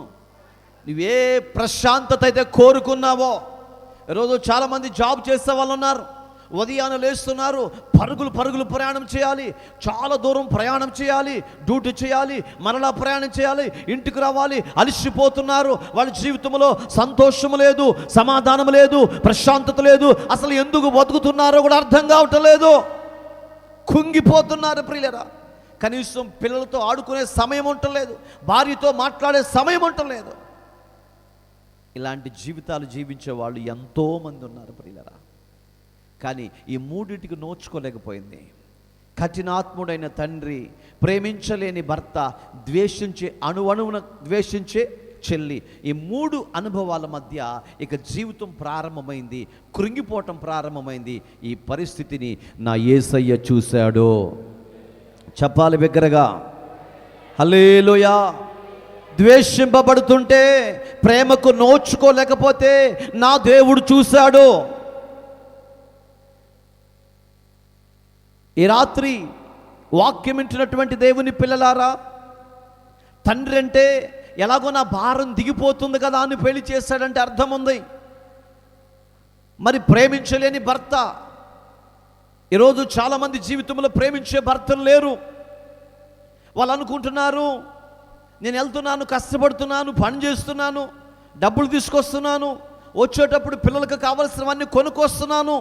నువ్వే ప్రశాంతత అయితే కోరుకున్నావో. ఈరోజు చాలామంది జాబ్ చేసే వాళ్ళు ఉన్నారు, ఉదయాన్నే లేస్తున్నారు, పరుగులు ప్రయాణం చేయాలి, చాలా దూరం ప్రయాణం చేయాలి, డ్యూటీ చేయాలి, మరలా ప్రయాణం చేయాలి, ఇంటికి రావాలి, అలసిపోతున్నారు. వాళ్ళ జీవితంలో సంతోషం లేదు, సమాధానం లేదు, ప్రశాంతత లేదు. అసలు ఎందుకు బతుకుతున్నారో కూడా అర్థం కావటం లేదు. కుంగిపోతున్నారు ప్రియులరా. కనీసం పిల్లలతో ఆడుకునే సమయం ఉండలేదు, భార్యతో మాట్లాడే సమయం ఉండలేదు. ఇలాంటి జీవితాలు జీవించే వాళ్ళు ఎంతోమంది ఉన్నారు ప్రియులరా. కానీ ఈ మూడింటికి నోచుకోలేకపోయింది. కఠినాత్ముడైన తండ్రి, ప్రేమించలేని భర్త, ద్వేషించే అణువణువున ద్వేషించే చెల్లి, ఈ మూడు అనుభవాల మధ్య ఇక జీవితం ప్రారంభమైంది, కృంగిపోవటం ప్రారంభమైంది. ఈ పరిస్థితిని నా యేసయ్య చూశాడు. చెప్పాలి బిగ్గరగా హల్లెలూయా. ద్వేషింపబడుతుంటే ప్రేమకు నోచుకోలేకపోతే నా దేవుడు చూశాడు. ఈ రాత్రి వాక్యం వింటున్నటువంటి దేవుని పిల్లలారా, తండ్రి అంటే ఎలాగో నా భారం దిగిపోతుంది కదా అని పెళ్లి చేశాడంటే అర్థం ఉంది. మరి ప్రేమించలేని భర్త, ఈరోజు చాలామంది జీవితంలో ప్రేమించే భర్తలు లేరు. వాళ్ళు అనుకుంటున్నారు, నేను వెళ్తున్నాను, కష్టపడుతున్నాను, పని చేస్తున్నాను, డబ్బులు తీసుకొస్తున్నాను, వచ్చేటప్పుడు పిల్లలకు కావలసినవన్నీ కొనుక్కొస్తున్నాను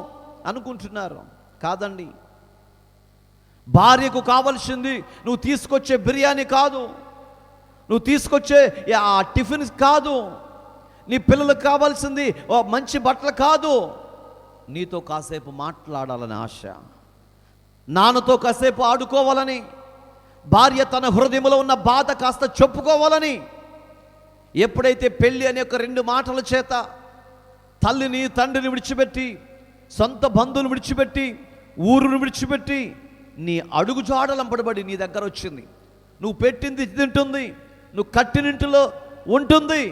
అనుకుంటున్నారు. కాదండి, భార్యకు కావాల్సింది నువ్వు తీసుకొచ్చే బిర్యానీ కాదు, నువ్వు తీసుకొచ్చే ఆ టిఫిన్ కాదు, నీ పిల్లలకు కావాల్సింది మంచి బట్టలు కాదు, నీతో కాసేపు మాట్లాడాలని ఆశ, నాన్నతో కాసేపు ఆడుకోవాలని, భార్య తన హృదయంలో ఉన్న బాధ కాస్త చెప్పుకోవాలని. ఎప్పుడైతే పెళ్ళి అనే ఒక రెండు మాటల చేత తల్లిని తండ్రిని విడిచిపెట్టి, సొంత బంధువులు విడిచిపెట్టి, ఊరును విడిచిపెట్టి నీ అడుగు జాడలంపడబడి నీ దగ్గర వచ్చింది, నువ్వు పెట్టింది తింటుంది, నువ్వు కట్టినింటిలో ఉంటుంది.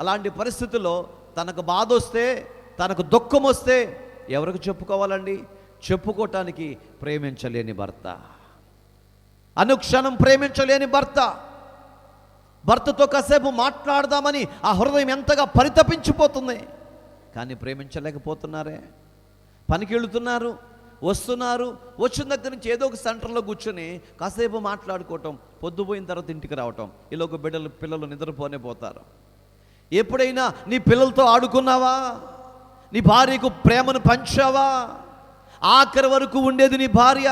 అలాంటి పరిస్థితుల్లో తనకు బాధ వస్తే, తనకు దుఃఖం వస్తే ఎవరికి చెప్పుకోవాలండి? చెప్పుకోవటానికి ప్రేమించలేని భర్త, అనుక్షణం ప్రేమించలేని భర్త, భర్తతో కాసేపు మాట్లాడదామని ఆ హృదయం ఎంతగా పరితపించిపోతుంది. కానీ ప్రేమించలేకపోతున్నారే. పనికి వెళుతున్నారు, వస్తున్నారు, వచ్చిన దగ్గర నుంచి ఏదో ఒక సెంటర్లో కూర్చొని కాసేపు మాట్లాడుకోవటం, పొద్దుపోయిన తర్వాత ఇంటికి రావటం, ఈలోక పిల్లలు నిద్రపోనే పోతారు. ఎప్పుడైనా నీ పిల్లలతో ఆడుకున్నావా? నీ భార్యకు ప్రేమను పంచావా? ఆఖరి వరకు ఉండేది నీ భార్య,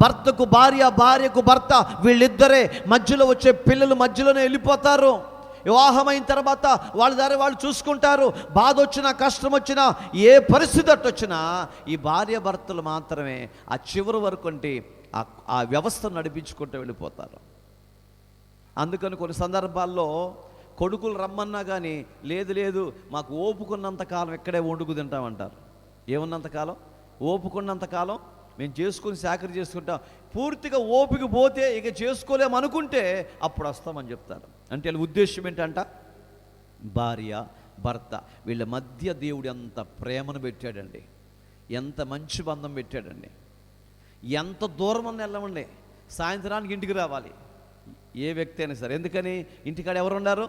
భర్తకు భార్య, భార్యకు భర్త, వీళ్ళిద్దరే. మధ్యలో వచ్చే పిల్లలు మధ్యలోనే వెళ్ళిపోతారు. వివాహమైన తర్వాత వాళ్ళ దారి వాళ్ళు చూసుకుంటారు. బాధ వచ్చినా, కష్టం వచ్చినా, ఏ పరిస్థితి అట్టొచ్చినా ఈ భార్య భర్తలు మాత్రమే ఆ చివరి వరకు అంటే ఆ వ్యవస్థను నడిపించుకుంటూ వెళ్ళిపోతారు. అందుకని కొన్ని సందర్భాల్లో కొడుకులు రమ్మన్నా కానీ లేదు మాకు ఓపుకున్నంతకాలం ఇక్కడే వండుకు తింటామంటారు. ఏమున్నంతకాలం? ఓపుకున్నంతకాలం మేము చేసుకుని చాకరీ చేసుకుంటాం. పూర్తిగా ఓపిక పోతే ఇక చేసుకోలేమనుకుంటే అప్పుడు వస్తామని చెప్తారు. అంటే వాళ్ళ ఉద్దేశం ఏంటంట? భార్య భర్త వీళ్ళ మధ్య దేవుడు ఎంత ప్రేమను పెట్టాడండి, ఎంత మంచి బంధం పెట్టాడండి. ఎంత దూరం అని వెళ్ళమండి, సాయంత్రానికి ఇంటికి రావాలి ఏ వ్యక్తి అయినా సరే. ఎందుకని? ఇంటికాడ ఎవరు ఉన్నారు?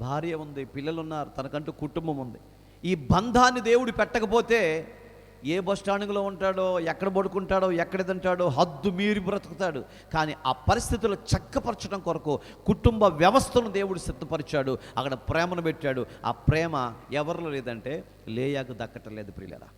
భార్య ఉంది, పిల్లలు ఉన్నారు, తనకంటూ కుటుంబం ఉంది. ఈ బంధాన్ని దేవుడు పెట్టకపోతే ఏ బస్ స్టాండ్లో ఉంటాడో, ఎక్కడ పడుకుంటాడో, ఎక్కడ తింటాడో, హద్దు మీరి బ్రతుకుతాడు. కానీ ఆ పరిస్థితులు చక్కపరచడం కొరకు కుటుంబ వ్యవస్థను దేవుడు సిద్ధపరిచాడు, అక్కడ ప్రేమను పెట్టాడు. ఆ ప్రేమ ఎవరిలో లేదంటే లేయాకు దక్కటం లేదు ప్రియులారా.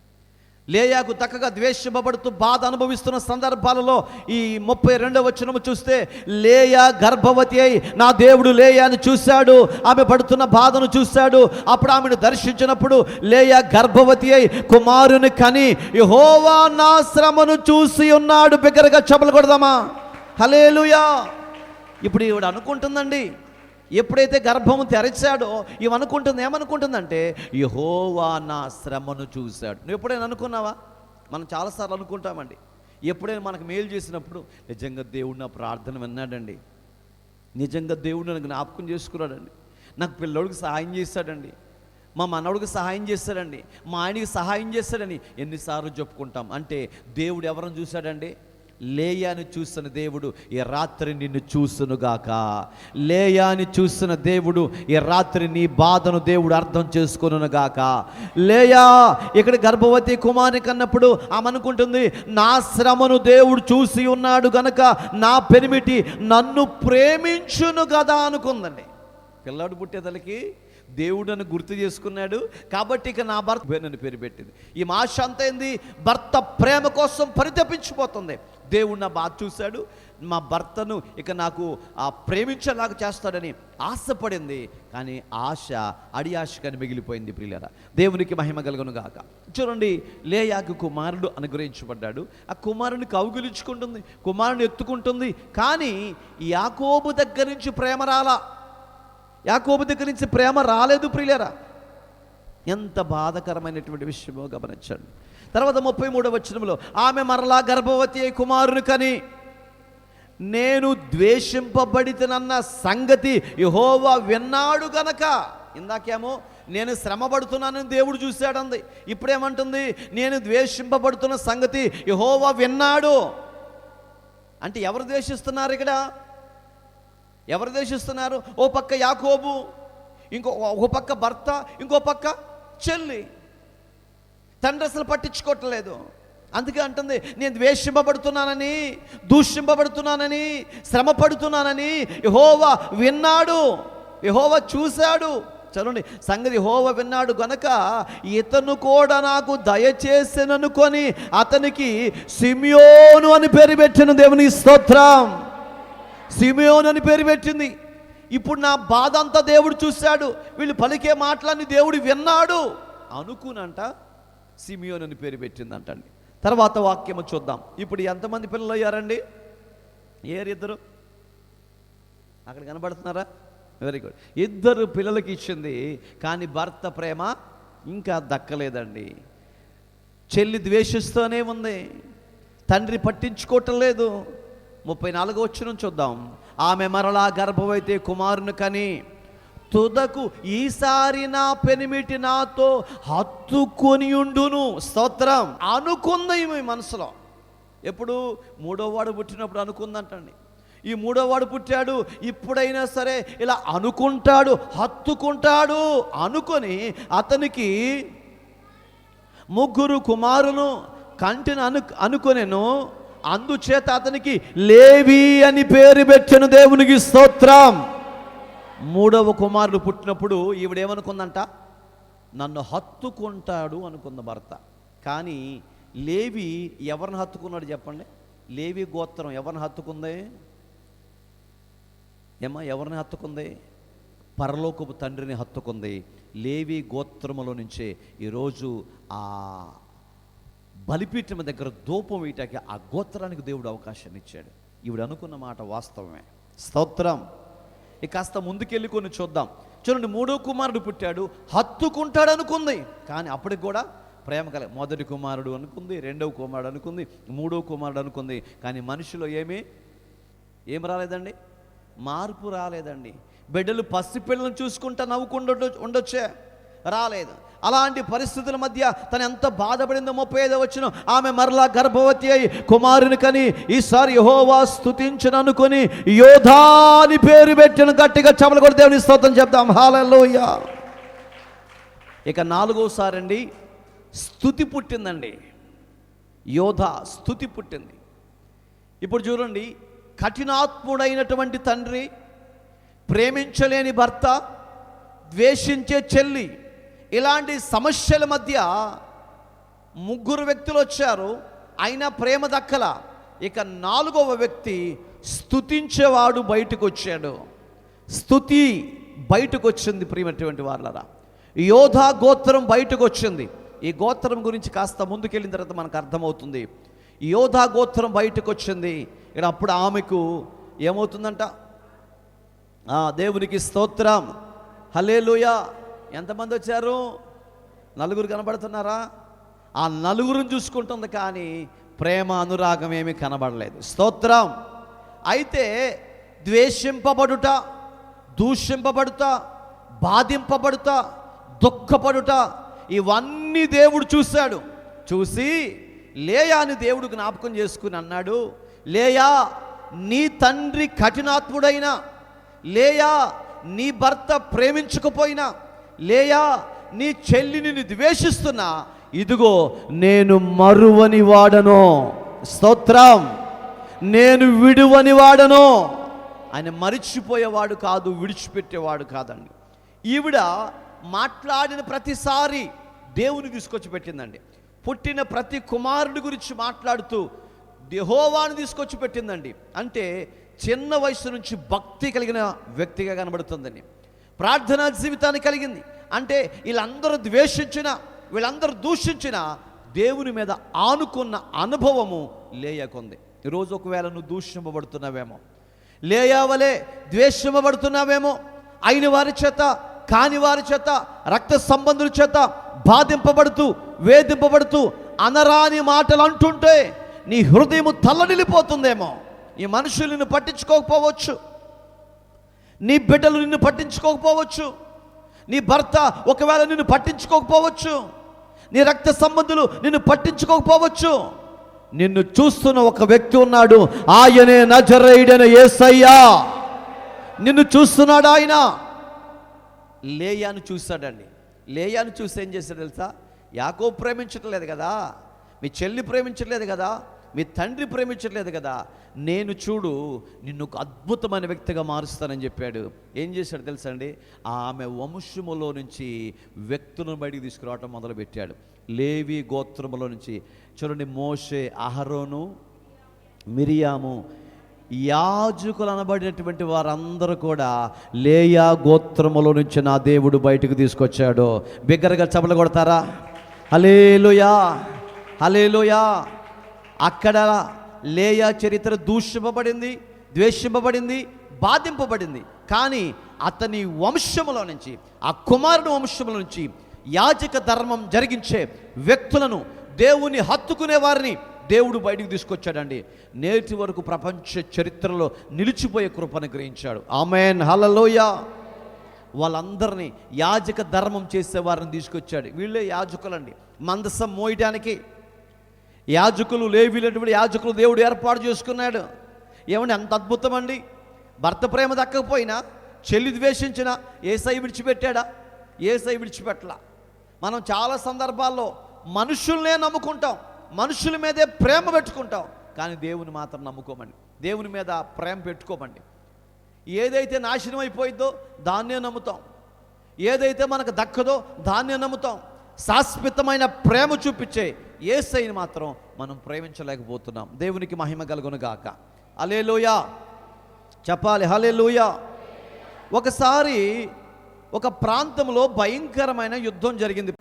లేయాకు దక్కగా ద్వేషింపబడుతూ బాధ అనుభవిస్తున్న సందర్భాలలో ఈ 32వ వచనము చూస్తే, లేయా గర్భవతి అయి నా దేవుడు లేయాను చూశాడు, ఆమె పడుతున్న బాధను చూశాడు. అప్పుడు ఆమెను దర్శించినప్పుడు లేయా గర్భవతి అయి కుమారుని కని యెహోవా నా శ్రమను చూసి ఉన్నాడు. బిగ్గరగా చప్పలు కొడదామా? హల్లెలూయా. ఇప్పుడు ఈవిడ అనుకుంటుందండి, ఎప్పుడైతే గర్భము తెరచాడో ఇవనుకుంటుంది, ఏమనుకుంటుందంటే యెహోవా నా శ్రమను చూశాడు. నువ్వు ఎప్పుడైనా అనుకున్నావా? మనం చాలాసార్లు అనుకుంటామండి. ఎప్పుడైనా మనకు మేలు చేసినప్పుడు నిజంగా దేవుడు నా ప్రార్థన విన్నాడండి, నిజంగా దేవుడు నన్ను జ్ఞాపకం చేసుకున్నాడండి, నాకు పిల్లోడికి సహాయం చేశాడండి, మా మనవడికి సహాయం చేశాడండి, మా ఆయనకి సహాయం చేశాడని ఎన్నిసార్లు చెప్పుకుంటాం. అంటే దేవుడు ఎవరిని చూశాడండి? లేయాని చూసిన దేవుడు ఈ రాత్రి నిన్ను చూసునుగాక. లేయాని చూసిన దేవుడు ఈ రాత్రి నీ బాధను దేవుడు అర్థం చేసుకొనుగాక. లేయా ఇక్కడ గర్భవతి కుమారుని కన్నప్పుడు ఆమె అనుకుంటుంది, నా శ్రమను దేవుడు చూసి ఉన్నాడు గనక నా పెనిమిటి నన్ను ప్రేమించును కదా అనుకుందండి. పిల్లాడు పుట్టేదలకి దేవుడని గుర్తు చేసుకున్నాడు కాబట్టి ఇక నా భర్త నన్ను పేరు పెట్టింది. ఈ ఆశ అంతా ఏంది? భర్త ప్రేమ కోసం పరితపించిపోతుంది. దేవుడు నా బాధ చూశాడు, మా భర్తను ఇక నాకు ప్రేమించేలాగా చేస్తాడని ఆశపడింది. కానీ ఆశ అడియాశకని మిగిలిపోయింది. ప్రియులారా, దేవునికి మహిమ కలుగును గాక. చూడండి, లేయాకు కుమారుడు అనుగ్రహించబడ్డాడు. ఆ కుమారుని కౌగిలించుకుంటుంది, కుమారుని ఎత్తుకుంటుంది. కానీ యాకోబు దగ్గర నుంచి ప్రేమ రాలా. యాకోబు దగ్గర నుంచి ప్రేమ రాలేదు. ప్రియులారా, ఎంత బాధకరమైనటువంటి విషయమో గమనించండి. తర్వాత 33వ వచనంలో ఆమె మరలా గర్భవతి అయి కుమారుని కని, నేను ద్వేషింపబడితేనన్న సంగతి యెహోవా విన్నాడు గనక. ఇందాకేమో నేను శ్రమ పడుతున్నానని దేవుడు చూశాడంది. ఇప్పుడేమంటుంది? నేను ద్వేషింపబడుతున్న సంగతి యెహోవా విన్నాడు. అంటే ఎవరు ద్వేషిస్తున్నారు ఇక్కడ? ఎవరు ద్వేషిస్తున్నారు? ఓ పక్క యాకోబు, ఒక పక్క భర్త, ఇంకో పక్క చెల్లి. తండ్రి అసలు పట్టించుకోవట్లేదు. అందుకే అంటుంది, నేను ద్వేషింపబడుతున్నానని, దూషింపబడుతున్నానని, శ్రమ పడుతున్నానని యెహోవా విన్నాడు, యెహోవా చూశాడు. చదవండి, సంగతి యెహోవా విన్నాడు గనక ఇతను కూడా నాకు దయచేసిననుకొని అతనికి సిమియోను అని పేరు పెట్టిన. దేవునికి స్తోత్రం. సిమియోను అని పేరు పెట్టింది. ఇప్పుడు నా బాధ అంతా దేవుడు చూశాడు, వీళ్ళు పలికే మాటలన్నీ దేవుడు విన్నాడు అనుకునంట సిమియోను అని పేరు పెట్టిందంటండి. తర్వాత వాక్యము చూద్దాం. ఇప్పుడు ఎంతమంది పిల్లలు అయ్యారండి? ఇద్దరు అక్కడ కనబడుతున్నారా? Very good. 2 పిల్లలకి ఇచ్చింది, కానీ భర్త ప్రేమ ఇంకా దక్కలేదండి. చెల్లి ద్వేషిస్తూనే ఉంది, తండ్రి పట్టించుకోవటం లేదు. 34వ వచనం చూద్దాం. ఆమె మరలా గర్భవతి కుమారుని కని, తుదకు ఈసారి నా పెనిమిటి నాతో హత్తుకొని ఉండును. స్తోత్రం. అనుకుంది ఈమె మనసులో. ఎప్పుడు? 3వ వాడు పుట్టినప్పుడు అనుకుందంటండి. ఈ 3వ వాడు పుట్టాడు, ఇప్పుడైనా సరే ఇలా అనుకుంటాడు, హత్తుకుంటాడు అనుకొని అతనికి 3 కుమారులు కంటిని అనుకొనెను. అందుచేత అతనికి లేవి అని పేరు పెట్టెను. దేవునికి స్తోత్రం. 3వ కుమారుడు పుట్టినప్పుడు ఈవిడేమనుకుందంట? నన్ను హత్తుకుంటాడు అనుకుంది భర్త. కానీ లేవి ఎవరిని హత్తుకున్నాడు చెప్పండి? లేవి గోత్రం ఎవరిని హత్తుకుంది? ఎవరిని హత్తుకుంది? పరలోకపు తండ్రిని హత్తుకుంది. లేవి గోత్రములో నుంచే ఈరోజు ఆ బలిపీఠం దగ్గర ధూపం వేయటానికి ఆ గోత్రానికి దేవుడు అవకాశాన్ని ఇచ్చాడు. ఈవిడ అనుకున్న మాట వాస్తవమే. స్తోత్రం. ఇక కాస్త ముందుకెళ్ళి కొన్ని చూద్దాం. చూడండి, 3వ కుమారుడు పుట్టాడు, హత్తుకుంటాడు అనుకుంది. కానీ అప్పటికి కూడా ప్రేమ కల. 1వ కుమారుడు అనుకుంది, 2వ కుమారుడు అనుకుంది, 3వ కుమారుడు అనుకుంది. కానీ మనిషిలో ఏం రాలేదండి? మార్పు రాలేదండి. బిడ్డలు పసిపిల్లలను చూసుకుంటా నవ్వుకుంటూ ఉండొచ్చే, రాలేదు. అలాంటి పరిస్థితుల మధ్య తను ఎంత బాధపడిందో 35వ వచనం. ఆమె మరలా గర్భవతి అయి కుమారుని కని, ఈసారి యెహోవా స్తుతించను అనుకొని యోధా అని పేరు పెట్టిన. గట్టిగా చపలు కొట్టి దేవుని స్తోత్రం చెప్తాం. హల్లెలూయా. ఇక 4వసారి అండి స్తుతి పుట్టిందండి. యోధా స్తుతి పుట్టింది. ఇప్పుడు చూడండి, కఠినాత్ముడైనటువంటి తండ్రి, ప్రేమించలేని భర్త, ద్వేషించే చెల్లి, ఇలాంటి సమస్యల మధ్య 3 వ్యక్తులు వచ్చారు, అయినా ప్రేమ దక్కల. ఇక 4వ వ్యక్తి స్తుతించేవాడు బయటకు వచ్చాడు. స్తుతి బయటకు వచ్చింది. ప్రియమైనటువంటి వాళ్ళరా, యోధా గోత్రం బయటకు వచ్చింది. ఈ గోత్రం గురించి కాస్త ముందుకెళ్ళిన తర్వాత మనకు అర్థమవుతుంది. యోధా గోత్రం బయటకు వచ్చింది. ఇక్కడ అప్పుడు ఆమెకు ఏమవుతుందంట? దేవునికి స్తోత్రం. హల్లెలూయా. ఎంతమంది వచ్చారు? 4 కనబడుతున్నారా? ఆ 4 చూసుకుంటుంది, కానీ ప్రేమ అనురాగం ఏమీ కనబడలేదు. స్తోత్రం. అయితే ద్వేషింపబడుట, దూషింపబడుట, బాధింపబడుట, దుఃఖపడుట, ఇవన్నీ దేవుడు చూశాడు. చూసి లేయాని దేవుడు జ్ఞాపకం చేసుకుని అన్నాడు, లేయా, నీ తండ్రి కఠినాత్ముడైనా, లేయా నీ భర్త ప్రేమించకపోయినా, లేయా నీ చెల్లిని ద్వేషిస్తున్నా, ఇదిగో నేను మరువని వాడను. స్తోత్రం. నేను విడువని వాడను. ఆయన మరిచిపోయేవాడు కాదు, విడిచిపెట్టేవాడు కాదండి. ఈవిడ మాట్లాడిన ప్రతిసారి దేవుని తీసుకొచ్చి పెట్టిందండి. పుట్టిన ప్రతి కుమారుడి గురించి మాట్లాడుతూ యెహోవాను తీసుకొచ్చి పెట్టిందండి. అంటే చిన్న వయసు నుంచి భక్తి కలిగిన వ్యక్తిగా కనబడుతుందండి. ప్రార్థనా జీవితాన్ని కలిగింది. అంటే వీళ్ళందరూ ద్వేషించిన, వీళ్ళందరూ దూషించిన దేవుని మీద ఆనుకున్న అనుభవము లేయాకుంది. ఈరోజు ఒకవేళ నువ్వు దూషింపబడుతున్నావేమో, లేయా వలె ద్వేషింపబడుతున్నావేమో, అయిన వారి చేత కాని వారి చేత, రక్త సంబంధుల చేత బాధింపబడుతూ, వేధింపబడుతూ అనరాని మాటలు అంటుంటే నీ హృదయము తల్లడిల్లిపోతుందేమో. ఈ మనుషులు నిన్ను పట్టించుకోకపోవచ్చు, నీ బిడ్డలు నిన్ను పట్టించుకోకపోవచ్చు, నీ భర్త ఒకవేళ నిన్ను పట్టించుకోకపోవచ్చు, నీ రక్త సంబంధులు నిన్ను పట్టించుకోకపోవచ్చు. నిన్ను చూస్తున్న ఒక వ్యక్తి ఉన్నాడు, ఆయనే నజరేయుడైన యేసయ్య. నిన్ను చూస్తున్నాడు ఆయన. లేయాను చూశాడండి. లేయాను చూసి ఏం చేశాడు తెలుసా? యాకోబు ప్రేమించట్లేదు కదా, మీ చెల్లి ప్రేమించట్లేదు కదా, మీ తండ్రి ప్రేమించట్లేదు కదా, నేను చూడు నిన్ను ఒక అద్భుతమైన వ్యక్తిగా మారుస్తానని చెప్పాడు. ఏం చేశాడు తెలుసా అండి? ఆమె వంశములో నుంచి వ్యక్తులను బయటికి తీసుకురావటం మొదలుపెట్టాడు. లేవి గోత్రములో నుంచి చూడండి, మోషే, అహరోను, మిరియాము, యాజకులు అనబడినటువంటి వారందరూ కూడా లేయా గోత్రములో నుంచి నా దేవుడు బయటకు తీసుకొచ్చాడు. బిగ్గరగా చప్పట్లు కొడతారా? హల్లెలూయా, హల్లెలూయా. అక్కడ లేయా చరిత్ర దూషింపబడింది, ద్వేషింపబడింది, బాధింపబడింది. కానీ అతని వంశములో నుంచి, ఆ కుమారుడు వంశముల నుంచి యాజక ధర్మం జరిగించే వ్యక్తులను, దేవుని హత్తుకునే వారిని దేవుడు బయటికి తీసుకొచ్చాడండి. నేటి వరకు ప్రపంచ చరిత్రలో నిలిచిపోయే కృపను గ్రహించాడు. ఆమేన్, హల్లెలూయా. వాళ్ళందరినీ యాజక ధర్మం చేసేవారిని తీసుకొచ్చాడు. వీళ్ళే యాజకులండి. మందసం మోయడానికి యాజకులు, లేవీలటువంటి యాజకులు దేవుడు ఏర్పాటు చేసుకున్నాడు. ఏమండి, అంత అద్భుతం అండి. భర్త ప్రేమ దక్కకపోయినా, చెల్లి ద్వేషించిన యేసయ్య విడిచిపెట్టాడా? యేసయ్య విడిచిపెట్టలా. మనం చాలా సందర్భాల్లో మనుషుల్నే నమ్ముకుంటాం, మనుషుల మీదే ప్రేమ పెట్టుకుంటాం, కానీ దేవుని మాత్రం నమ్ముకోమండి. దేవుని మీద ప్రేమ పెట్టుకోమండి. ఏదైతే నాశనం అయిపోయిందో దాన్నే నమ్ముతాం, ఏదైతే మనకు దక్కదో దాన్నే నమ్ముతాం. శాశ్వతమైన ప్రేమ చూపించే యేసయ్యని మాత్రం మనం ప్రేమించలేకపోతున్నాం. దేవునికి మహిమ కలుగును గాక. హల్లెలూయా చెప్పాలి. హల్లెలూయా. ఒకసారి ఒక ప్రాంతంలో భయంకరమైన యుద్ధం జరిగింది.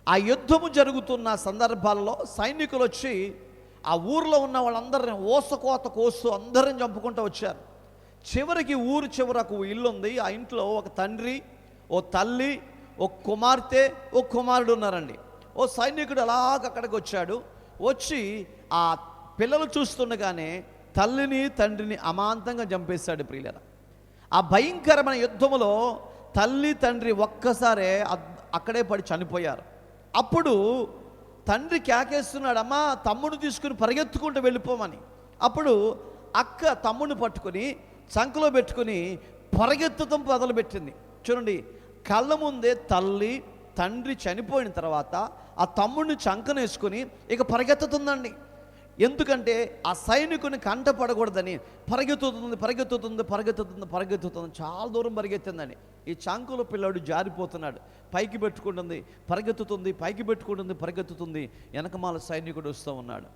ఆ యుద్ధము జరుగుతున్న సందర్భాల్లో సైనికులు వచ్చి ఆ ఊర్లో ఉన్న వాళ్ళందరిని ఓసకోత కోస్తూ అందరిని చంపుకుంటూ వచ్చారు. చివరికి ఊరు చివరకు ఇల్లు ఉంది. ఆ ఇంట్లో ఒక తండ్రి, ఓ తల్లి, ఓ కుమార్తె, ఓ కుమారుడు ఉన్నారండి. ఓ సైనికుడు అలాగ అక్కడికి వచ్చాడు. వచ్చి ఆ పిల్లలు చూస్తుండగానే తల్లిని తండ్రిని అమాంతంగా చంపేశాడు. ప్రియులారా, ఆ భయంకరమైన యుద్ధములో తల్లి తండ్రి ఒక్కసారే అక్కడే పడి చనిపోయారు. అప్పుడు తండ్రి కేకేస్తున్నాడు, అమ్మా తమ్ముడు తీసుకుని పరిగెత్తుకుంటూ వెళ్ళిపోమని. అప్పుడు అక్క తమ్ముడిని పట్టుకొని సంకలో పెట్టుకుని పరిగెత్తడం మొదలుపెట్టింది. చూడండి, కళ్ళ ముందే తల్లి తండ్రి చనిపోయిన తర్వాత ఆ తమ్ముడిని చంకనేసుకొని ఇక పరిగెత్తుతుందండి. ఎందుకంటే ఆ సైనికుని కంట పడకూడదని పరిగెత్తుతుంది పరిగెత్తుతుంది పరిగెత్తుతుంది పరిగెత్తుతుంది చాలా దూరం పరిగెత్తిందండి. ఈ చంకులో పిల్లాడు జారిపోతున్నాడు. పైకి పెట్టుకుంటుంది, పరిగెత్తుతుంది, పైకి పెట్టుకుంటుంది, పరిగెత్తుతుంది. వెనకమాల సైనికుడు వస్తూ ఉన్నాడు.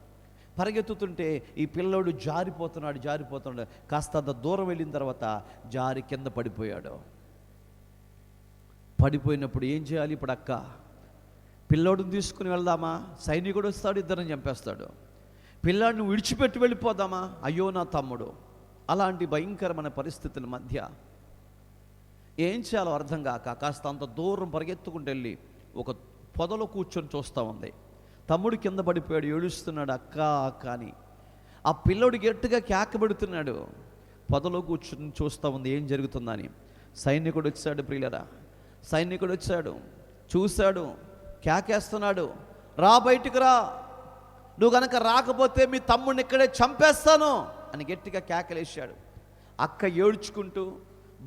పరిగెత్తుతుంటే ఈ పిల్లోడు జారిపోతున్నాడు. కాస్త అంత దూరం వెళ్ళిన తర్వాత జారి కింద పడిపోయాడు. పడిపోయినప్పుడు ఏం చేయాలి? ఇప్పుడు అక్క పిల్లోడిని తీసుకుని వెళ్దామా? సైనికుడు వస్తాడు, ఇద్దరిని చంపేస్తాడు. పిల్లాడిని విడిచిపెట్టి వెళ్ళిపోదామా? అయ్యో నా తమ్ముడు. అలాంటి భయంకరమైన పరిస్థితుల మధ్య ఏం చేయాలో అర్థం కాక కాస్త అంత దూరం పరిగెత్తుకుంటూ వెళ్ళి ఒక పొదలో కూర్చొని చూస్తూ ఉంది. తమ్ముడు కింద పడిపోయాడు, ఏడుస్తున్నాడు, అక్క అక్క అని. ఆ పిల్లోడు గట్టిగా కేక పెడుతున్నాడు. పొదలో కూర్చొని చూస్తూ ఉంది ఏం జరుగుతుందని. సైనికుడు వచ్చాడు. ప్రియులరా, సైనికుడు వచ్చాడు, చూశాడు, కేకేస్తున్నాడు, రా బయటికి రా, నువ్వు కనుక రాకపోతే మీ తమ్ముడిని ఇక్కడే చంపేస్తాను అని గట్టిగా కేకలేశాడు. అక్క ఏడ్చుకుంటూ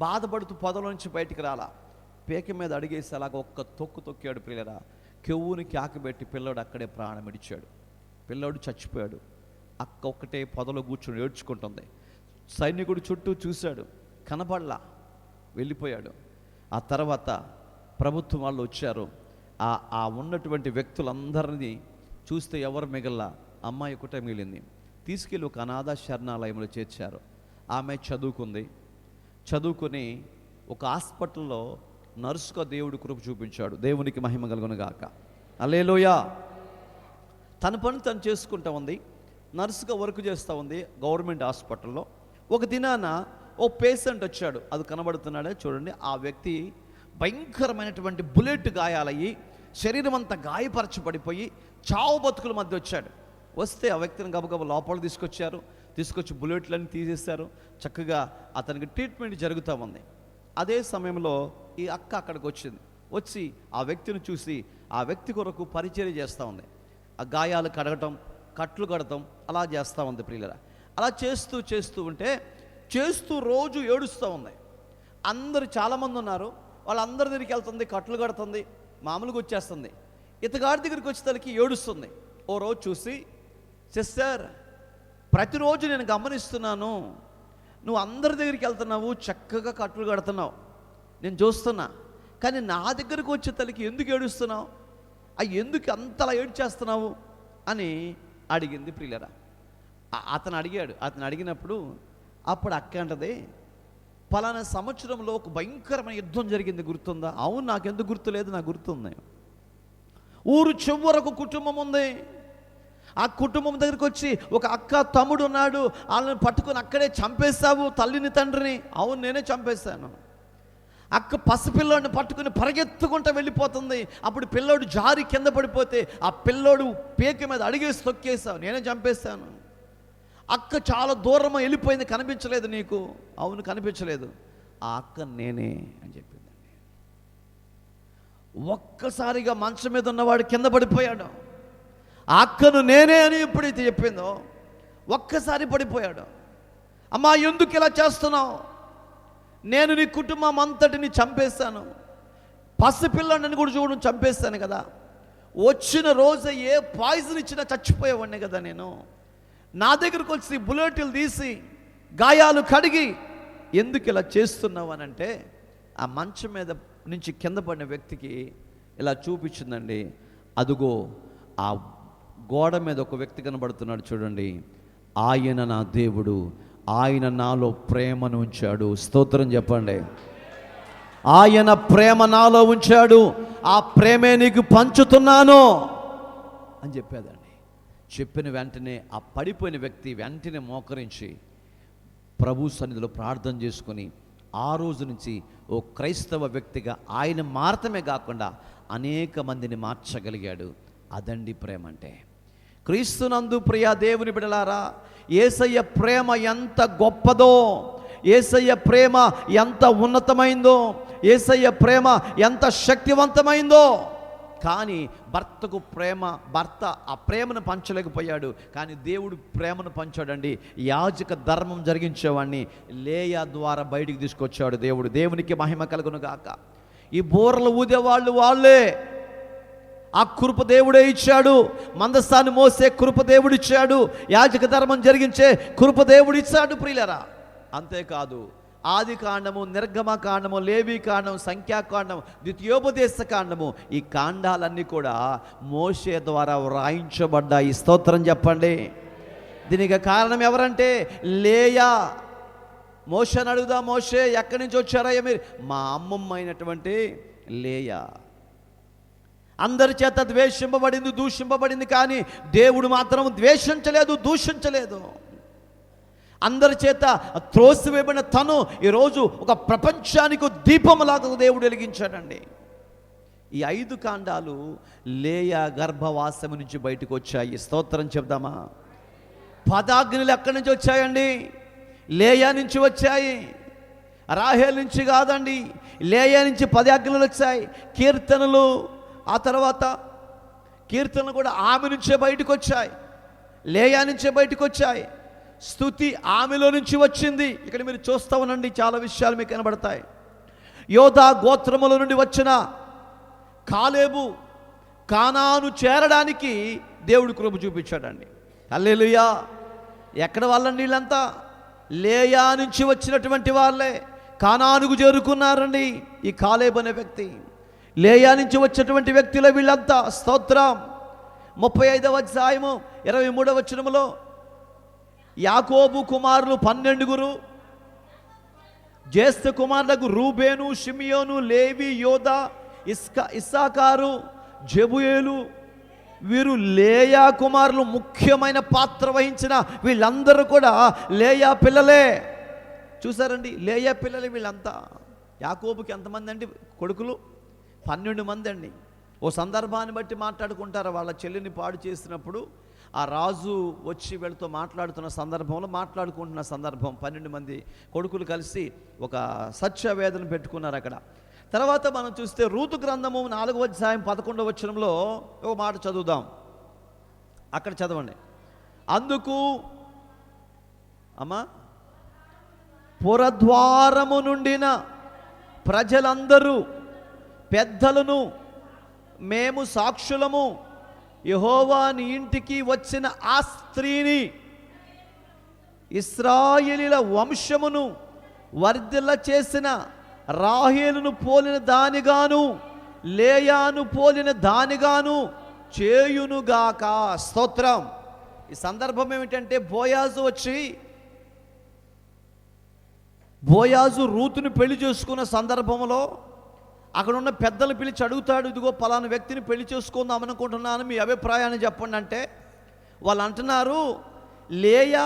బాధపడుతూ పొదలోంచి బయటికి రాలా. పేక మీద అడిగేసి అలాగ ఒక్క తొక్కు తొక్కాడు ప్రియులరా. కెవ్వుని కేకబెట్టి పిల్లోడు అక్కడే ప్రాణం ఇడిచాడు. పిల్లోడు చచ్చిపోయాడు. అక్క ఒక్కటే పొదలో కూర్చొని ఏడ్చుకుంటుంది. సైనికుడు చుట్టూ చూశాడు, కనబడలా, వెళ్ళిపోయాడు. ఆ తర్వాత ప్రభుత్వం వాళ్ళు వచ్చారు. ఆ ఉన్నటువంటి వ్యక్తులందరినీ చూస్తే ఎవరు మిగల్లా, అమ్మాయి ఒకటే మిగిలింది. తీసుకెళ్ళి ఒక అనాథ శరణాలయంలో చేర్చారు. ఆమె చదువుకుని ఒక హాస్పిటల్లో నర్సుగా దేవుడు కృప చూపించాడు. దేవునికి మహిమ కలుగును గాక. హల్లెలూయా. తన పని తను చేసుకుంటా ఉంది, నర్సుగా వర్క్ చేస్తూ ఉంది గవర్నమెంట్ హాస్పిటల్లో. ఒక దినాన ఓ పేషెంట్ వచ్చాడు. అది కనబడుతున్నాడే చూడండి. ఆ వ్యక్తి భయంకరమైనటువంటి బుల్లెట్ గాయాలయ్యి శరీరం అంతా గాయపరచబడిపోయి చావు బతుకుల మధ్య వచ్చాడు. వస్తే ఆ వ్యక్తిని గబగబ లోపల తీసుకొచ్చి బుల్లెట్లన్నీ తీసేశారు. చక్కగా అతనికి ట్రీట్మెంట్ జరుగుతూ ఉంది. అదే సమయంలో ఈ అక్క అక్కడికి వచ్చి ఆ వ్యక్తిని చూసి ఆ వ్యక్తి కొరకు పరిచర్య చేస్తూ ఉంది. ఆ గాయాలు కడగటం, కట్లు కడటం అలా చేస్తూ ఉంది ప్రియులరా. అలా చేస్తూ ఉంటే రోజు ఏడుస్తూ ఉంది. అందరు చాలామంది ఉన్నారు. వాళ్ళందరి దగ్గరికి వెళ్తుంది, కట్లు కడుతుంది, మామూలుగా వచ్చేస్తుంది. ఇతగాడి దగ్గరికి వచ్చేసరికి ఏడుస్తుంది. ఓ రోజు చూసి, సిస్టర్, ప్రతిరోజు నేను గమనిస్తున్నాను, నువ్వు అందరి దగ్గరికి వెళ్తున్నావు, చక్కగా కట్లు కడుతున్నావు, నేను చూస్తున్నా. కానీ నా దగ్గరకు వచ్చే తల్లికి ఎందుకు ఏడుస్తున్నావు, ఎందుకు అంతలా ఏడ్చేస్తున్నావు అని అడిగింది ప్రియులరా. అతను అడిగినప్పుడు అప్పుడు అక్క అంటది, పలానా సంవత్సరంలో ఒక భయంకరమైన యుద్ధం జరిగింది, గుర్తుందా? అవును, నాకెందుకు గుర్తులేదు, నాకు గుర్తుంది. ఊరు చివరకు కుటుంబం ఉంది. ఆ కుటుంబం దగ్గరికి వచ్చి ఒక అక్క తమ్ముడు ఉన్నాడు, వాళ్ళని పట్టుకొని అక్కడే చంపేశావు తల్లిని తండ్రిని. అవును, నేనే చంపేశాను. అక్క పసిపిల్లోడిని పట్టుకుని పరిగెత్తుకుంటూ వెళ్ళిపోతుంది. అప్పుడు పిల్లోడు జారి కింద పడిపోతే ఆ పిల్లోడు పేక మీద అడిగేసి తొక్కేశావు, నేనే చంపేశాను. అక్క చాలా దూరం వెళ్ళిపోయింది, కనిపించలేదు నీకు? అవును, కనిపించలేదు. ఆ అక్క నేనే అని చెప్పిందండి. ఒక్కసారిగా మంచం మీద ఉన్నవాడు కింద పడిపోయాడు. ఆ అక్కను నేనే అని ఎప్పుడైతే చెప్పిందో ఒక్కసారి పడిపోయాడు. అమ్మా, ఎందుకు ఇలా చేస్తున్నావు? నేను నీ కుటుంబం అంతటిని చంపేశాను, పసిపిల్లని కూడా చూడడం చంపేస్తాను కదా. వచ్చిన రోజు ఏ పాయిజన్ ఇచ్చినా చచ్చిపోయేవాడిని కదా నేను. నా దగ్గరకు వచ్చి బుల్లెట్లు తీసి గాయాలు కడిగి ఎందుకు ఇలా చేస్తున్నావు అని అంటే, ఆ మంచం మీద నుంచి కింద పడిన వ్యక్తికి ఇలా చూపించిందండి. అదుగో ఆ గోడ మీద ఒక వ్యక్తి కనబడుతున్నాడు చూడండి. ఆయన నా దేవుడు, ఆయన నాలో ప్రేమను ఉంచాడు. స్తోత్రం చెప్పండి. ఆయన ప్రేమ నాలో ఉంచాడు, ఆ ప్రేమే నీకు పంచుతున్నాను అని చెప్పేదండి. చెప్పిన వెంటనే ఆ పడిపోయిన వ్యక్తి వెంటనే మోకరించి ప్రభు సన్నిధిలో ప్రార్థన చేసుకొని ఆ రోజు నుంచి ఓ క్రైస్తవ వ్యక్తిగా ఆయన మారటమే కాకుండా అనేక మందిని మార్చగలిగాడు. అదండి ప్రేమ అంటే. క్రీస్తునందు ప్రియ దేవుని బిడ్డలారా, యేసయ్య ప్రేమ ఎంత గొప్పదో, యేసయ్య ప్రేమ ఎంత ఉన్నతమైందో, యేసయ్య ప్రేమ ఎంత శక్తివంతమైందో. కానీ భర్త ఆ ప్రేమను పంచలేకపోయాడు. కానీ దేవుడు ప్రేమను పంచాడండి. యాజక ధర్మం జరిగించేవాడిని లేయా ద్వారా బయటికి తీసుకొచ్చాడు దేవుడు. దేవునికి మహిమ కలుగును గాక. ఈ బూరలు ఊదేవాళ్ళు వాళ్ళే. ఆ కృప దేవుడే ఇచ్చాడు. మందసాన్ని మోసే కృప దేవుడు ఇచ్చాడు. యాజక ధర్మం జరిగించే కృప దేవుడు ఇచ్చాడు ప్రియులరా. అంతేకాదు, ఆది కాండము, నిర్గమ కాండము, లేవి కాండం, సంఖ్యాకాండం, ద్వితీయోపదేశ కాండము, ఈ కాండాలన్నీ కూడా మోషే ద్వారా వ్రాయించబడ్డాయి. స్తోత్రం చెప్పండి. దీనికి కారణం ఎవరంటే లేయా. మోషేని అడుగుదా, మోషే ఎక్కడి నుంచి వచ్చారయ్యా మీరు? మా అమ్మమ్మ అయినటువంటి లేయా. అందరి చేత ద్వేషింపబడింది, దూషింపబడింది, కానీ దేవుడు మాత్రం ద్వేషించలేదు, దూషించలేదు. అందరి చేత త్రోసివేయబడిన తను ఈరోజు ఒక ప్రపంచానికి దీపములాగా దేవుడు వెలిగించాడండి. ఈ 5 కాండాలు లేయా గర్భవాసము నుంచి బయటకు వచ్చాయి. స్తోత్రం చెప్దామా. 10 ఆజ్ఞలు ఎక్కడి నుంచి వచ్చాయండి? లేయా నుంచి వచ్చాయి. రాహేల్ నుంచి కాదండి, లేయా నుంచి 10 ఆజ్ఞలు వచ్చాయి. కీర్తనలు, ఆ తర్వాత కీర్తనలు కూడా ఆమె నుంచే బయటకు వచ్చాయి. లేయా నుంచే బయటకు వచ్చాయి. స్తుతి ఆమెలో నుంచి వచ్చింది. ఇక్కడ మీరు చూస్తూ ఉండండి, చాలా విషయాలు మీకు కనబడతాయి. యోధా గోత్రముల నుండి వచ్చిన కాలేబు కానాను చేరడానికి దేవుడు కృప చూపించాడండి. హల్లెలూయా. ఎక్కడ వాళ్ళండి వీళ్ళంతా? లేయా నుంచి వచ్చినటువంటి వాళ్ళే కానానుకు చేరుకున్నారండి. ఈ కాలేబు అనే వ్యక్తి లేయా నుంచి వచ్చినటువంటి వ్యక్తులే వీళ్ళంతా. స్తోత్రం. 35వ అధ్యాయము 23వ వచనములో యాకోబు కుమారులు 12, జ్యేష్ఠ కుమారులకు రూబేను, షిమియోను, లేవి, యోదా, ఇస్సాకారు, జెబుయేలు. వీరు లేయా కుమారులు. ముఖ్యమైన పాత్ర వహించిన వీళ్ళందరూ కూడా లేయా పిల్లలే. చూసారండి, లేయా పిల్లలే వీళ్ళంతా. యాకోబుకి ఎంతమంది అండి కొడుకులు? 12 మంది అండి. ఓ సందర్భాన్ని బట్టి మాట్లాడుకుంటారు. వాళ్ళ చెల్లిని పాడు చేసినప్పుడు ఆ రాజు వచ్చి వీళ్ళతో మాట్లాడుతున్న సందర్భంలో మాట్లాడుకుంటున్న సందర్భం 12 మంది కొడుకులు కలిసి ఒక సత్యవేదన పెట్టుకున్నారు అక్కడ. తర్వాత మనం చూస్తే రూతు గ్రంథము 4వ అధ్యాయం 11వ వచనంలో ఒక మాట చదువుదాం. అక్కడ చదవండి. అందుకు అమ్మా పురద్వారము నుండిన ప్రజలందరూ పెద్దలను మేము సాక్షులము, యెహోవా నీ ఇంటికి వచ్చిన ఆ స్త్రీని ఇశ్రాయేలీల వంశమును వర్ధిల్ల చేసిన రాహేలును పోలిన దానిగాను లేయాను పోలిన దానిగాను చేయునుగాక. స్తోత్రం. ఈ సందర్భం ఏమిటంటే బోయాజు రూతుని పెళ్లి చేసుకున్న సందర్భంలో అక్కడ ఉన్న పెద్దలు పిలిచి అడుగుతాడు, ఇదిగో పలానా వ్యక్తిని పెళ్లి చేసుకుందాం అనుకుంటున్నాను, మీ అభిప్రాయాన్ని చెప్పండి అంటే వాళ్ళు అంటున్నారు, లేయా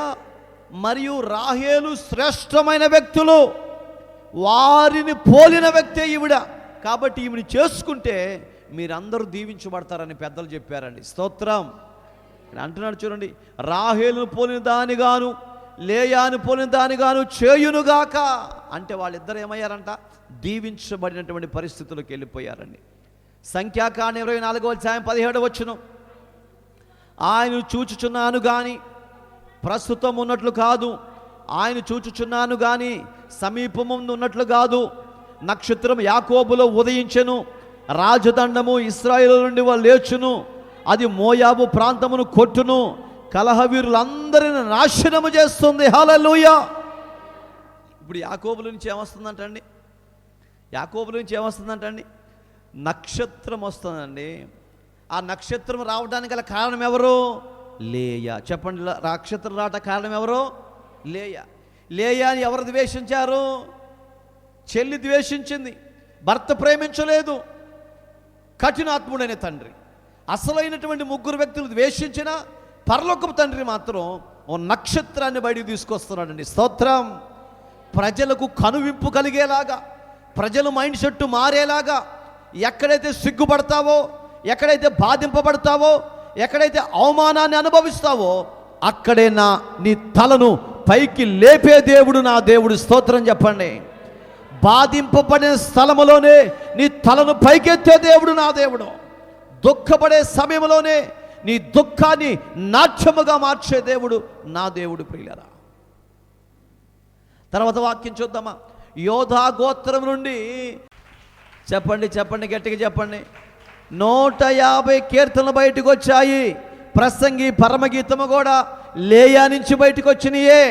మరియు రాహేలు శ్రేష్టమైన వ్యక్తులు, వారిని పోలిన వ్యక్తే ఈవిడ, కాబట్టి ఈవిని చేసుకుంటే మీరందరూ దీవించబడతారని పెద్దలు చెప్పారండి. స్తోత్రం. అంటున్నాడు చూడండి, రాహేలును పోలిన దానిగాను లేయాను పోలిన దానిగాను చేయునుగాక అంటే వాళ్ళిద్దరు ఏమయ్యారంట? దీవించబడినటువంటి పరిస్థితులకు వెళ్ళిపోయారండి. సంఖ్యాకాండం 24వ అధ్యాయం 17వ వచనం, ఆయన చూచుచున్నాను కానీ ప్రస్తుతం ఉన్నట్లు కాదు, ఆయన చూచుచున్నాను కానీ సమీపముందు ఉన్నట్లు కాదు. నక్షత్రం యాకోబులో ఉదయించెను, రాజదండము ఇశ్రాయేలు నుండి లేచును, అది మోయాబు ప్రాంతమును కొట్టును, కలహవీరులందరిని నాశనము చేస్తుంది. హల్లెలూయా. ఇప్పుడు యాకోబుల నుంచి ఏమొస్తుందంటండి? యాకోబుల నుంచి ఏమొస్తుందంటండి? నక్షత్రం వస్తుందండి. ఆ నక్షత్రం రావడానికి గల కారణం ఎవరు? లేయా. చెప్పండి, నక్షత్రం రావట కారణం ఎవరు? లేయా. లేయాని ఎవరు ద్వేషించారు? చెల్లి ద్వేషించింది, భర్త ప్రేమించలేదు. కఠినాత్ముడైన తండ్రి, అసలైనటువంటి ముగ్గురు వ్యక్తులు ద్వేషించిన పరలోకపు తండ్రి మాత్రం ఓ నక్షత్రాన్ని బయటికి తీసుకొస్తున్నాడండి. స్తోత్రం. ప్రజలకు కనువింపు కలిగేలాగా, ప్రజలు మైండ్ సెట్ మారేలాగా, ఎక్కడైతే సిగ్గుపడతావో, ఎక్కడైతే బాధింపబడతావో, ఎక్కడైతే అవమానాన్ని అనుభవిస్తావో అక్కడే నీ తలను పైకి లేపే దేవుడు నా దేవుడు. స్తోత్రం చెప్పండి. బాధింపబడిన స్థలములోనే నీ తలను పైకెత్తే దేవుడు నా దేవుడు. దుఃఖపడే సమయంలోనే నీ దుఃఖాన్ని నాట్యముగా మార్చే దేవుడు నా దేవుడు. ప్రియులారా, తర్వాత వాక్యం చూద్దామా? యోధా గోత్రం నుండి చెప్పండి, చెప్పండి, గట్టిగా చెప్పండి. 150 కీర్తనలు బయటకు వచ్చాయి. ప్రసంగి పరమగీతము కూడా లేయా నుంచి బయటకు వచ్చినాయే.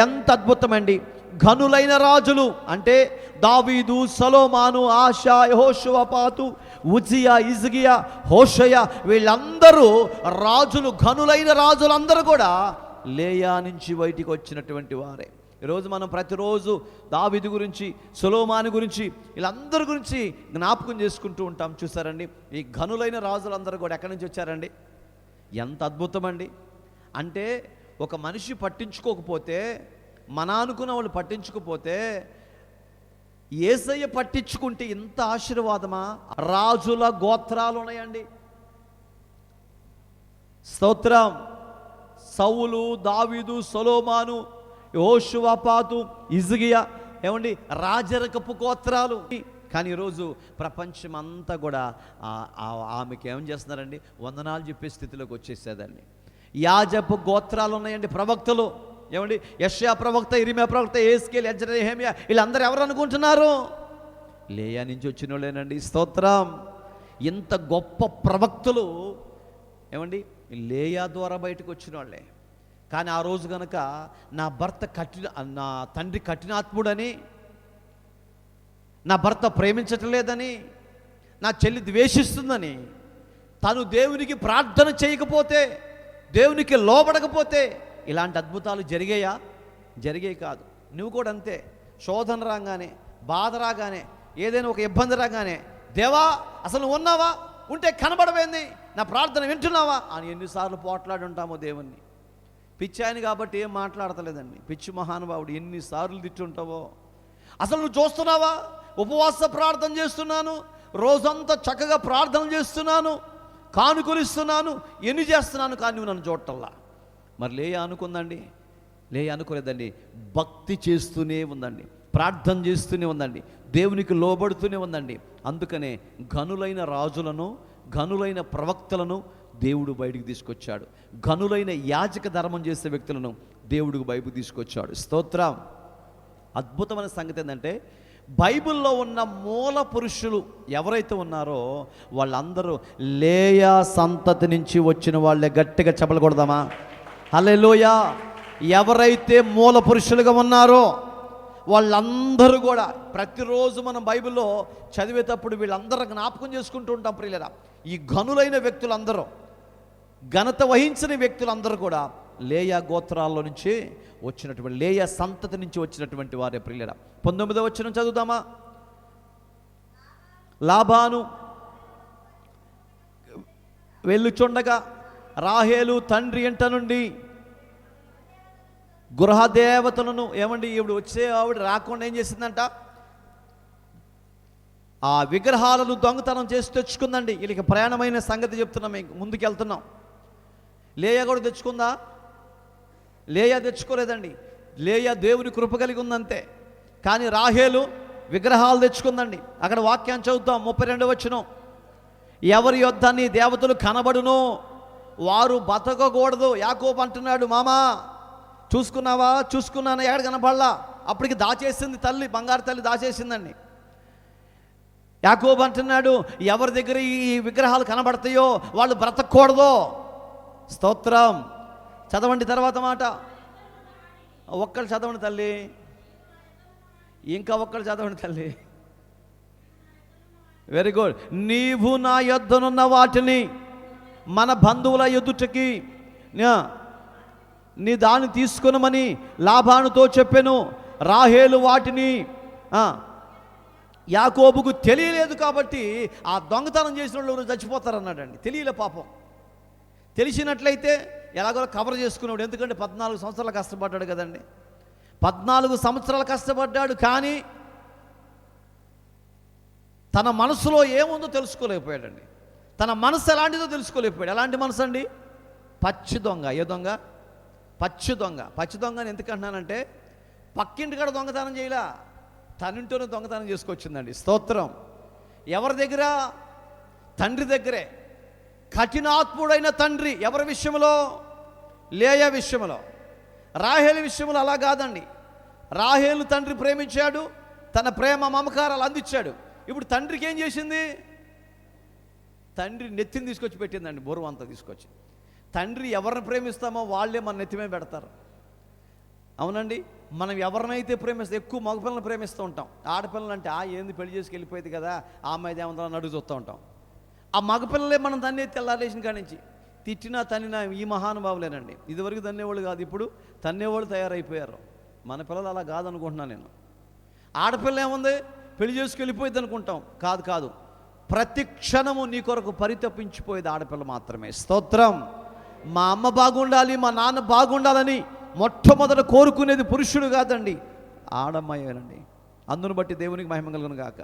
ఎంత అద్భుతమండి. ఘనులైన రాజులు అంటే దావీదు, సొలొమోను, ఆషా, యెహోషాపాతు, ఉజ్జియా, హిజ్కియా, హోషేయ, వీళ్ళందరూ రాజులు. ఘనులైన రాజులందరూ కూడా లేయా నుంచి బయటికి వచ్చినటువంటి వారే. ఈరోజు మనం ప్రతిరోజు దావీదు గురించి, సొలొమోను గురించి, వీళ్ళందరి గురించి జ్ఞాపకం చేసుకుంటూ ఉంటాం. చూసారండి, ఈ ఘనులైన రాజులందరూ కూడా ఎక్కడి నుంచి వచ్చారండి? ఎంత అద్భుతమండి. అంటే ఒక మనిషి పట్టించుకోకపోతే, మన అనుకున్న వాళ్ళు పట్టించుకోపోతే, యేసయ్య పట్టించుకుంటే ఇంత ఆశీర్వాదమా? రాజుల గోత్రాలు ఉన్నాయండి. స్తోత్రం. సౌలు, దావీదు, సొలొమోను, యెహోషాపాతు, హిజ్కియా, ఏమండి, రాజరికపు గోత్రాలు. కానీ ఈరోజు ప్రపంచం అంతా కూడా ఆమెకి ఏం చేస్తున్నారండి? వందనాలు చెప్పే స్థితిలోకి వచ్చేసేదండి. యాజపు గోత్రాలు ఉన్నాయండి, ప్రవక్తలు. ఏమండి, యెషయా ప్రవక్త, ఇర్మీయా ప్రవక్త, యెహెజ్కేలు, ఎజ్రా, నెహెమీయా, వీళ్ళందరూ ఎవరు అనుకుంటున్నారు? లేయా నుంచి వచ్చిన వాళ్ళేనండి. స్తోత్రం. ఇంత గొప్ప ప్రవక్తలు ఏమండి లేయా ద్వారా బయటకు వచ్చిన వాళ్ళే. కానీ ఆ రోజు కనుక నా తండ్రి కఠినాత్ముడని, నా భర్త ప్రేమించటం లేదని, నా చెల్లి ద్వేషిస్తుందని, తను దేవునికి ప్రార్థన చేయకపోతే, దేవునికి లోబడకపోతే ఇలాంటి అద్భుతాలు జరిగాయా? జరిగాయి కాదు. నువ్వు కూడా అంతే. శోధన రాగానే, బాధ రాగానే, ఏదైనా ఒక ఇబ్బంది రాగానే, దేవా అసలు నువ్వు ఉన్నావా, ఉంటే కనబడవేంది, నా ప్రార్థన వింటున్నావా అని ఎన్నిసార్లు పోట్లాడి ఉంటామో దేవుణ్ణి. పిచ్చి ఆయన కాబట్టి ఏం మాట్లాడతలేదండి. పిచ్చి మహానుభావుడు, ఎన్నిసార్లు తిట్టుంటావో. అసలు నువ్వు చూస్తున్నావా, ఉపవాస ప్రార్థన చేస్తున్నాను, రోజంతా చక్కగా ప్రార్థన చేస్తున్నాను, కానుకలిస్తున్నాను, ఎన్ని చేస్తున్నాను, కానీ నువ్వు నన్ను చూడటల్లా. మరి లేయా అనుకుందండి? లేయా అనుకోలేదండి. భక్తి చేస్తూనే ఉందండి, ప్రార్థన చేస్తూనే ఉందండి, దేవునికి లోబడుతూనే ఉందండి. అందుకనే ఘనులైన రాజులను, ఘనులైన ప్రవక్తలను దేవుడు బయటికి తీసుకొచ్చాడు. ఘనులైన యాజక ధర్మం చేసే వ్యక్తులను దేవుడికి బయటకు తీసుకొచ్చాడు. స్తోత్రం. అద్భుతమైన సంగతి ఏంటంటే, బైబిల్లో ఉన్న మూల పురుషులు ఎవరైతే ఉన్నారో వాళ్ళందరూ లేయా సంతతి నుంచి వచ్చిన వాళ్ళే. గట్టిగా చెప్పలు కొడదామా? హల్లెలూయా. ఎవరైతే మూల పురుషులుగా ఉన్నారో వాళ్ళందరూ కూడా ప్రతిరోజు మనం బైబిల్లో చదివేటప్పుడు వీళ్ళందరూ జ్ఞాపకం చేసుకుంటూ ఉంటాం ప్రియులరా. ఈ ఘనులైన వ్యక్తులందరూ, ఘనత వహించిన వ్యక్తులందరూ కూడా లేయా గోత్రాల్లో నుంచి వచ్చినటువంటి, లేయా సంతతి నుంచి వచ్చినటువంటి వారే ప్రియులరా. 19వ వచనం చదువుదామా? లాబాను వెళ్ళుచుండగా రాహేలు తండ్రి ఇంట నుండి గృహదేవతలను, ఏమండి ఈవిడ వచ్చే ఆవిడ రాకుండా ఏం చేసిందంట? ఆ విగ్రహాలను దొంగతనం చేసి తెచ్చుకుందండి. వీళ్ళకి ప్రయాణమైన సంగతి చెప్తున్నాం, ముందుకు వెళ్తున్నాం. లేయా కూడా తెచ్చుకుందా? లేయా తెచ్చుకోలేదండి. లేయా దేవుని కృప కలిగి ఉందంతే. కానీ రాహేలు విగ్రహాలు తెచ్చుకుందండి. అక్కడ వాక్యాన్ని చదువుతాం, 32వ వచనం. ఎవరి యొద్ద నీ దేవతలు కనబడును వారు బతకకూడదు. యాకోబు అంటున్నాడు, మామా చూసుకున్నావా? చూసుకున్నాను, ఎక్కడ కనపడలా. అప్పటికి దాచేసింది తల్లి, బంగారు తల్లి దాచేసిందండి. యాకోబు అంటున్నాడు, ఎవరి దగ్గర ఈ విగ్రహాలు కనబడతాయో వాళ్ళు బ్రతకూడదు. స్తోత్రం. చదవండి తర్వాత మాట. ఒక్కళ్ళు చదవండి తల్లి, ఇంకా ఒక్కళ్ళు చదవండి తల్లి. Very good. నీవు నా యొద్దనున్న వాటిని మన బంధువుల ఎదుటకి నీ దాన్ని తీసుకునమని లాబానుతో చెప్పెను. రాహేలు వాటిని యాకోబుకు తెలియలేదు కాబట్టి ఆ దొంగతనం చేసిన వాళ్ళు చచ్చిపోతారన్నాడండి. తెలియలే పాపం. తెలిసినట్లయితే ఎలాగో కవర్ చేసుకున్నాడు. ఎందుకంటే 14 సంవత్సరాలు కష్టపడ్డాడు కదండి. 14 సంవత్సరాలు కష్టపడ్డాడు, కానీ తన మనసులో ఏముందో తెలుసుకోలేకపోయాడండి. తన మనసు ఎలాంటిదో తెలుసుకోలేకపోయాడు. ఎలాంటి మనసు అండి? పచ్చి దొంగ. ఏ దొంగ? పచ్చి దొంగ. పచ్చి దొంగ అని ఎందుకంటున్నానంటే, పక్కింటి కాడ దొంగతనం చేయలా, తనింటోనే దొంగతనం చేసుకొచ్చిందండి. స్తోత్రం. ఎవరి దగ్గర? తండ్రి దగ్గరే. కఠినాత్ముడైన తండ్రి. ఎవరి విషయంలో? లేయా విషయంలో. రాహేలు విషయంలో అలా కాదండి. రాహేలు తండ్రి ప్రేమించాడు, తన ప్రేమ మమకారాలు అందించాడు. ఇప్పుడు తండ్రికి ఏం చేసింది? తండ్రి నెత్తిని తీసుకొచ్చి పెట్టిందండి, బరువు అంతా తీసుకొచ్చి. తండ్రి ఎవరిని ప్రేమిస్తామో వాళ్ళే మన నెత్తిమే పెడతారు. అవునండి. మనం ఎవరినైతే ప్రేమిస్తాం, ఎక్కువ మగపిల్లలను ప్రేమిస్తూ ఉంటాం. ఆడపిల్లలు అంటే ఏంది పెళ్లి చేసుకు వెళ్ళిపోయింది కదా, ఆ అమ్మాయి ఏమంతా అడుగు చూస్తూ ఉంటాం. ఆ మగపిల్లలే మనం దాన్ని తెల్లారేసిన కాడి నుంచి తిట్టినా తన్నినా ఈ మహానుభావులేనండి. ఇదివరకు తన్నేవాళ్ళు కాదు, ఇప్పుడు తన్నేవాళ్ళు తయారైపోయారు. మన పిల్లలు అలా కాదనుకుంటున్నాను నేను. ఆడపిల్ల ఏముంది, పెళ్లి చేసుకు వెళ్ళిపోయింది అనుకుంటాం. కాదు కాదు, ప్రతి క్షణము నీ కొరకు పరితపించిపోయేది ఆడపిల్ల మాత్రమే. స్తోత్రం. మా అమ్మ బాగుండాలి, మా నాన్న బాగుండాలని మొట్టమొదట కోరుకునేది పురుషుడు కాదండి, ఆడమ్మాయేనండి. అందును బట్టి దేవునికి మహిమ కలుగును గాక.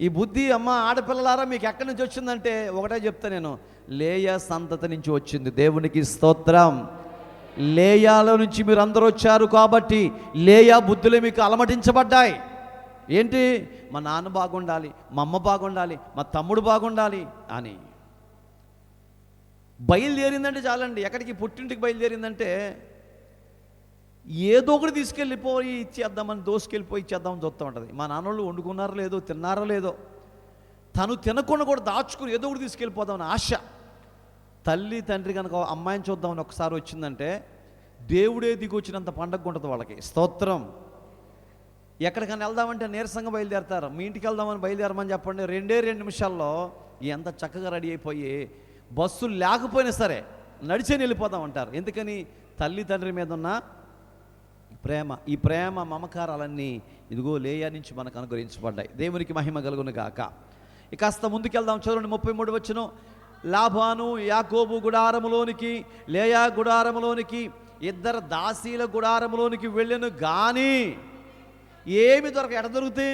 ఈ బుద్ధి అమ్మ ఆడపిల్లలారా మీకు ఎక్కడి నుంచి వచ్చిందంటే ఒకటే చెప్తా నేను, లేయా సంతతి నుంచి వచ్చింది. దేవునికి స్తోత్రం. లేయాలో నుంచి మీరు అందరూ వచ్చారు కాబట్టి లేయా బుద్ధులే మీకు అలమటించబడ్డాయి. ఏంటి? మా నాన్న బాగుండాలి, మా అమ్మ బాగుండాలి, మా తమ్ముడు బాగుండాలి అని. బయలుదేరిందంటే చాలండి. ఎక్కడికి? పుట్టింటికి బయలుదేరిందంటే ఏదో ఒకటి తీసుకెళ్ళిపోయి ఇచ్చేద్దామని, దోసుకెళ్ళిపోయి ఇచ్చేద్దామని చూస్తూ ఉంటుంది. మా నాన్నోళ్ళు వండుకున్నారో లేదో, తిన్నారో లేదో, తను తినకుండా కూడా దాచుకుని ఏదో ఒకటి తీసుకెళ్ళిపోదామని ఆశ. తల్లి తండ్రి కనుక అమ్మాయిని చూద్దామని ఒకసారి వచ్చిందంటే దేవుడే దిగి వచ్చినంత పండగ ఉంటుంది వాళ్ళకి. స్తోత్రం. ఎక్కడికైనా వెళ్దామంటే నీరసంగా బయలుదేరతారు. మీ ఇంటికి వెళ్దామని బయలుదేరమని చెప్పండి, 2 నిమిషాల్లో ఎంత చక్కగా రెడీ అయిపోయి బస్సులు లేకపోయినా సరే నడిచే వెళ్ళిపోదామంటారు. ఎందుకని? తల్లి తండ్రి మీద ఉన్న ప్రేమ. ఈ ప్రేమ మమకారాలన్నీ ఇదిగో లేయా నుంచి మనకు అనుగ్రహించబడ్డాయి. దేవునికి మహిమ కలుగును గాక. ఇక కాస్త ముందుకెళ్దాం. చూడండి 33 వచనం. లాబాను యాకోబు గుడారములోనికి, లేయా గుడారములోనికి, ఇద్దరు దాసీల గుడారములోనికి వెళ్ళెను గాని ఏమి ఎడ దొరుకుతాయి?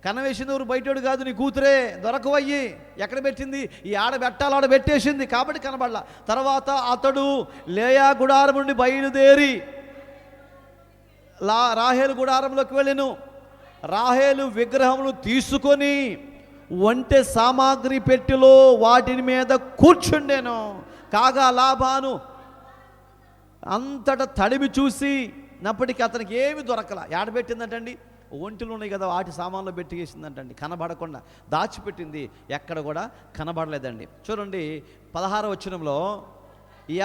కనవేసింది ఎవరు? బయటోడు కాదు, నీ కూతురే. దొరకవయ్యి. ఎక్కడ పెట్టింది? ఈ ఆడ పెట్టాలి, ఆడ పెట్టేసింది కాబట్టి కనబడలా. తర్వాత అతడు లేయా గుడారం నుండి బయలుదేరి రాహేలు గుడారంలోకి వెళ్ళెను. రాహేలు విగ్రహములు తీసుకొని వంటె సామాగ్రి పెట్టెలో వాటిని మీద కూర్చుండెను. కాగా లాబాను అంతటా తడిమి చూసి నప్పటికీ అతనికి ఏమి దొరకల. ఏడబెట్టిందంటండి? ఒంటిలో ఉన్నాయి కదా, వాటి సామాన్లో పెట్టేసిందంటండి. కనబడకుండా దాచిపెట్టింది, ఎక్కడ కూడా కనబడలేదండి. చూడండి 16వ వచనంలో,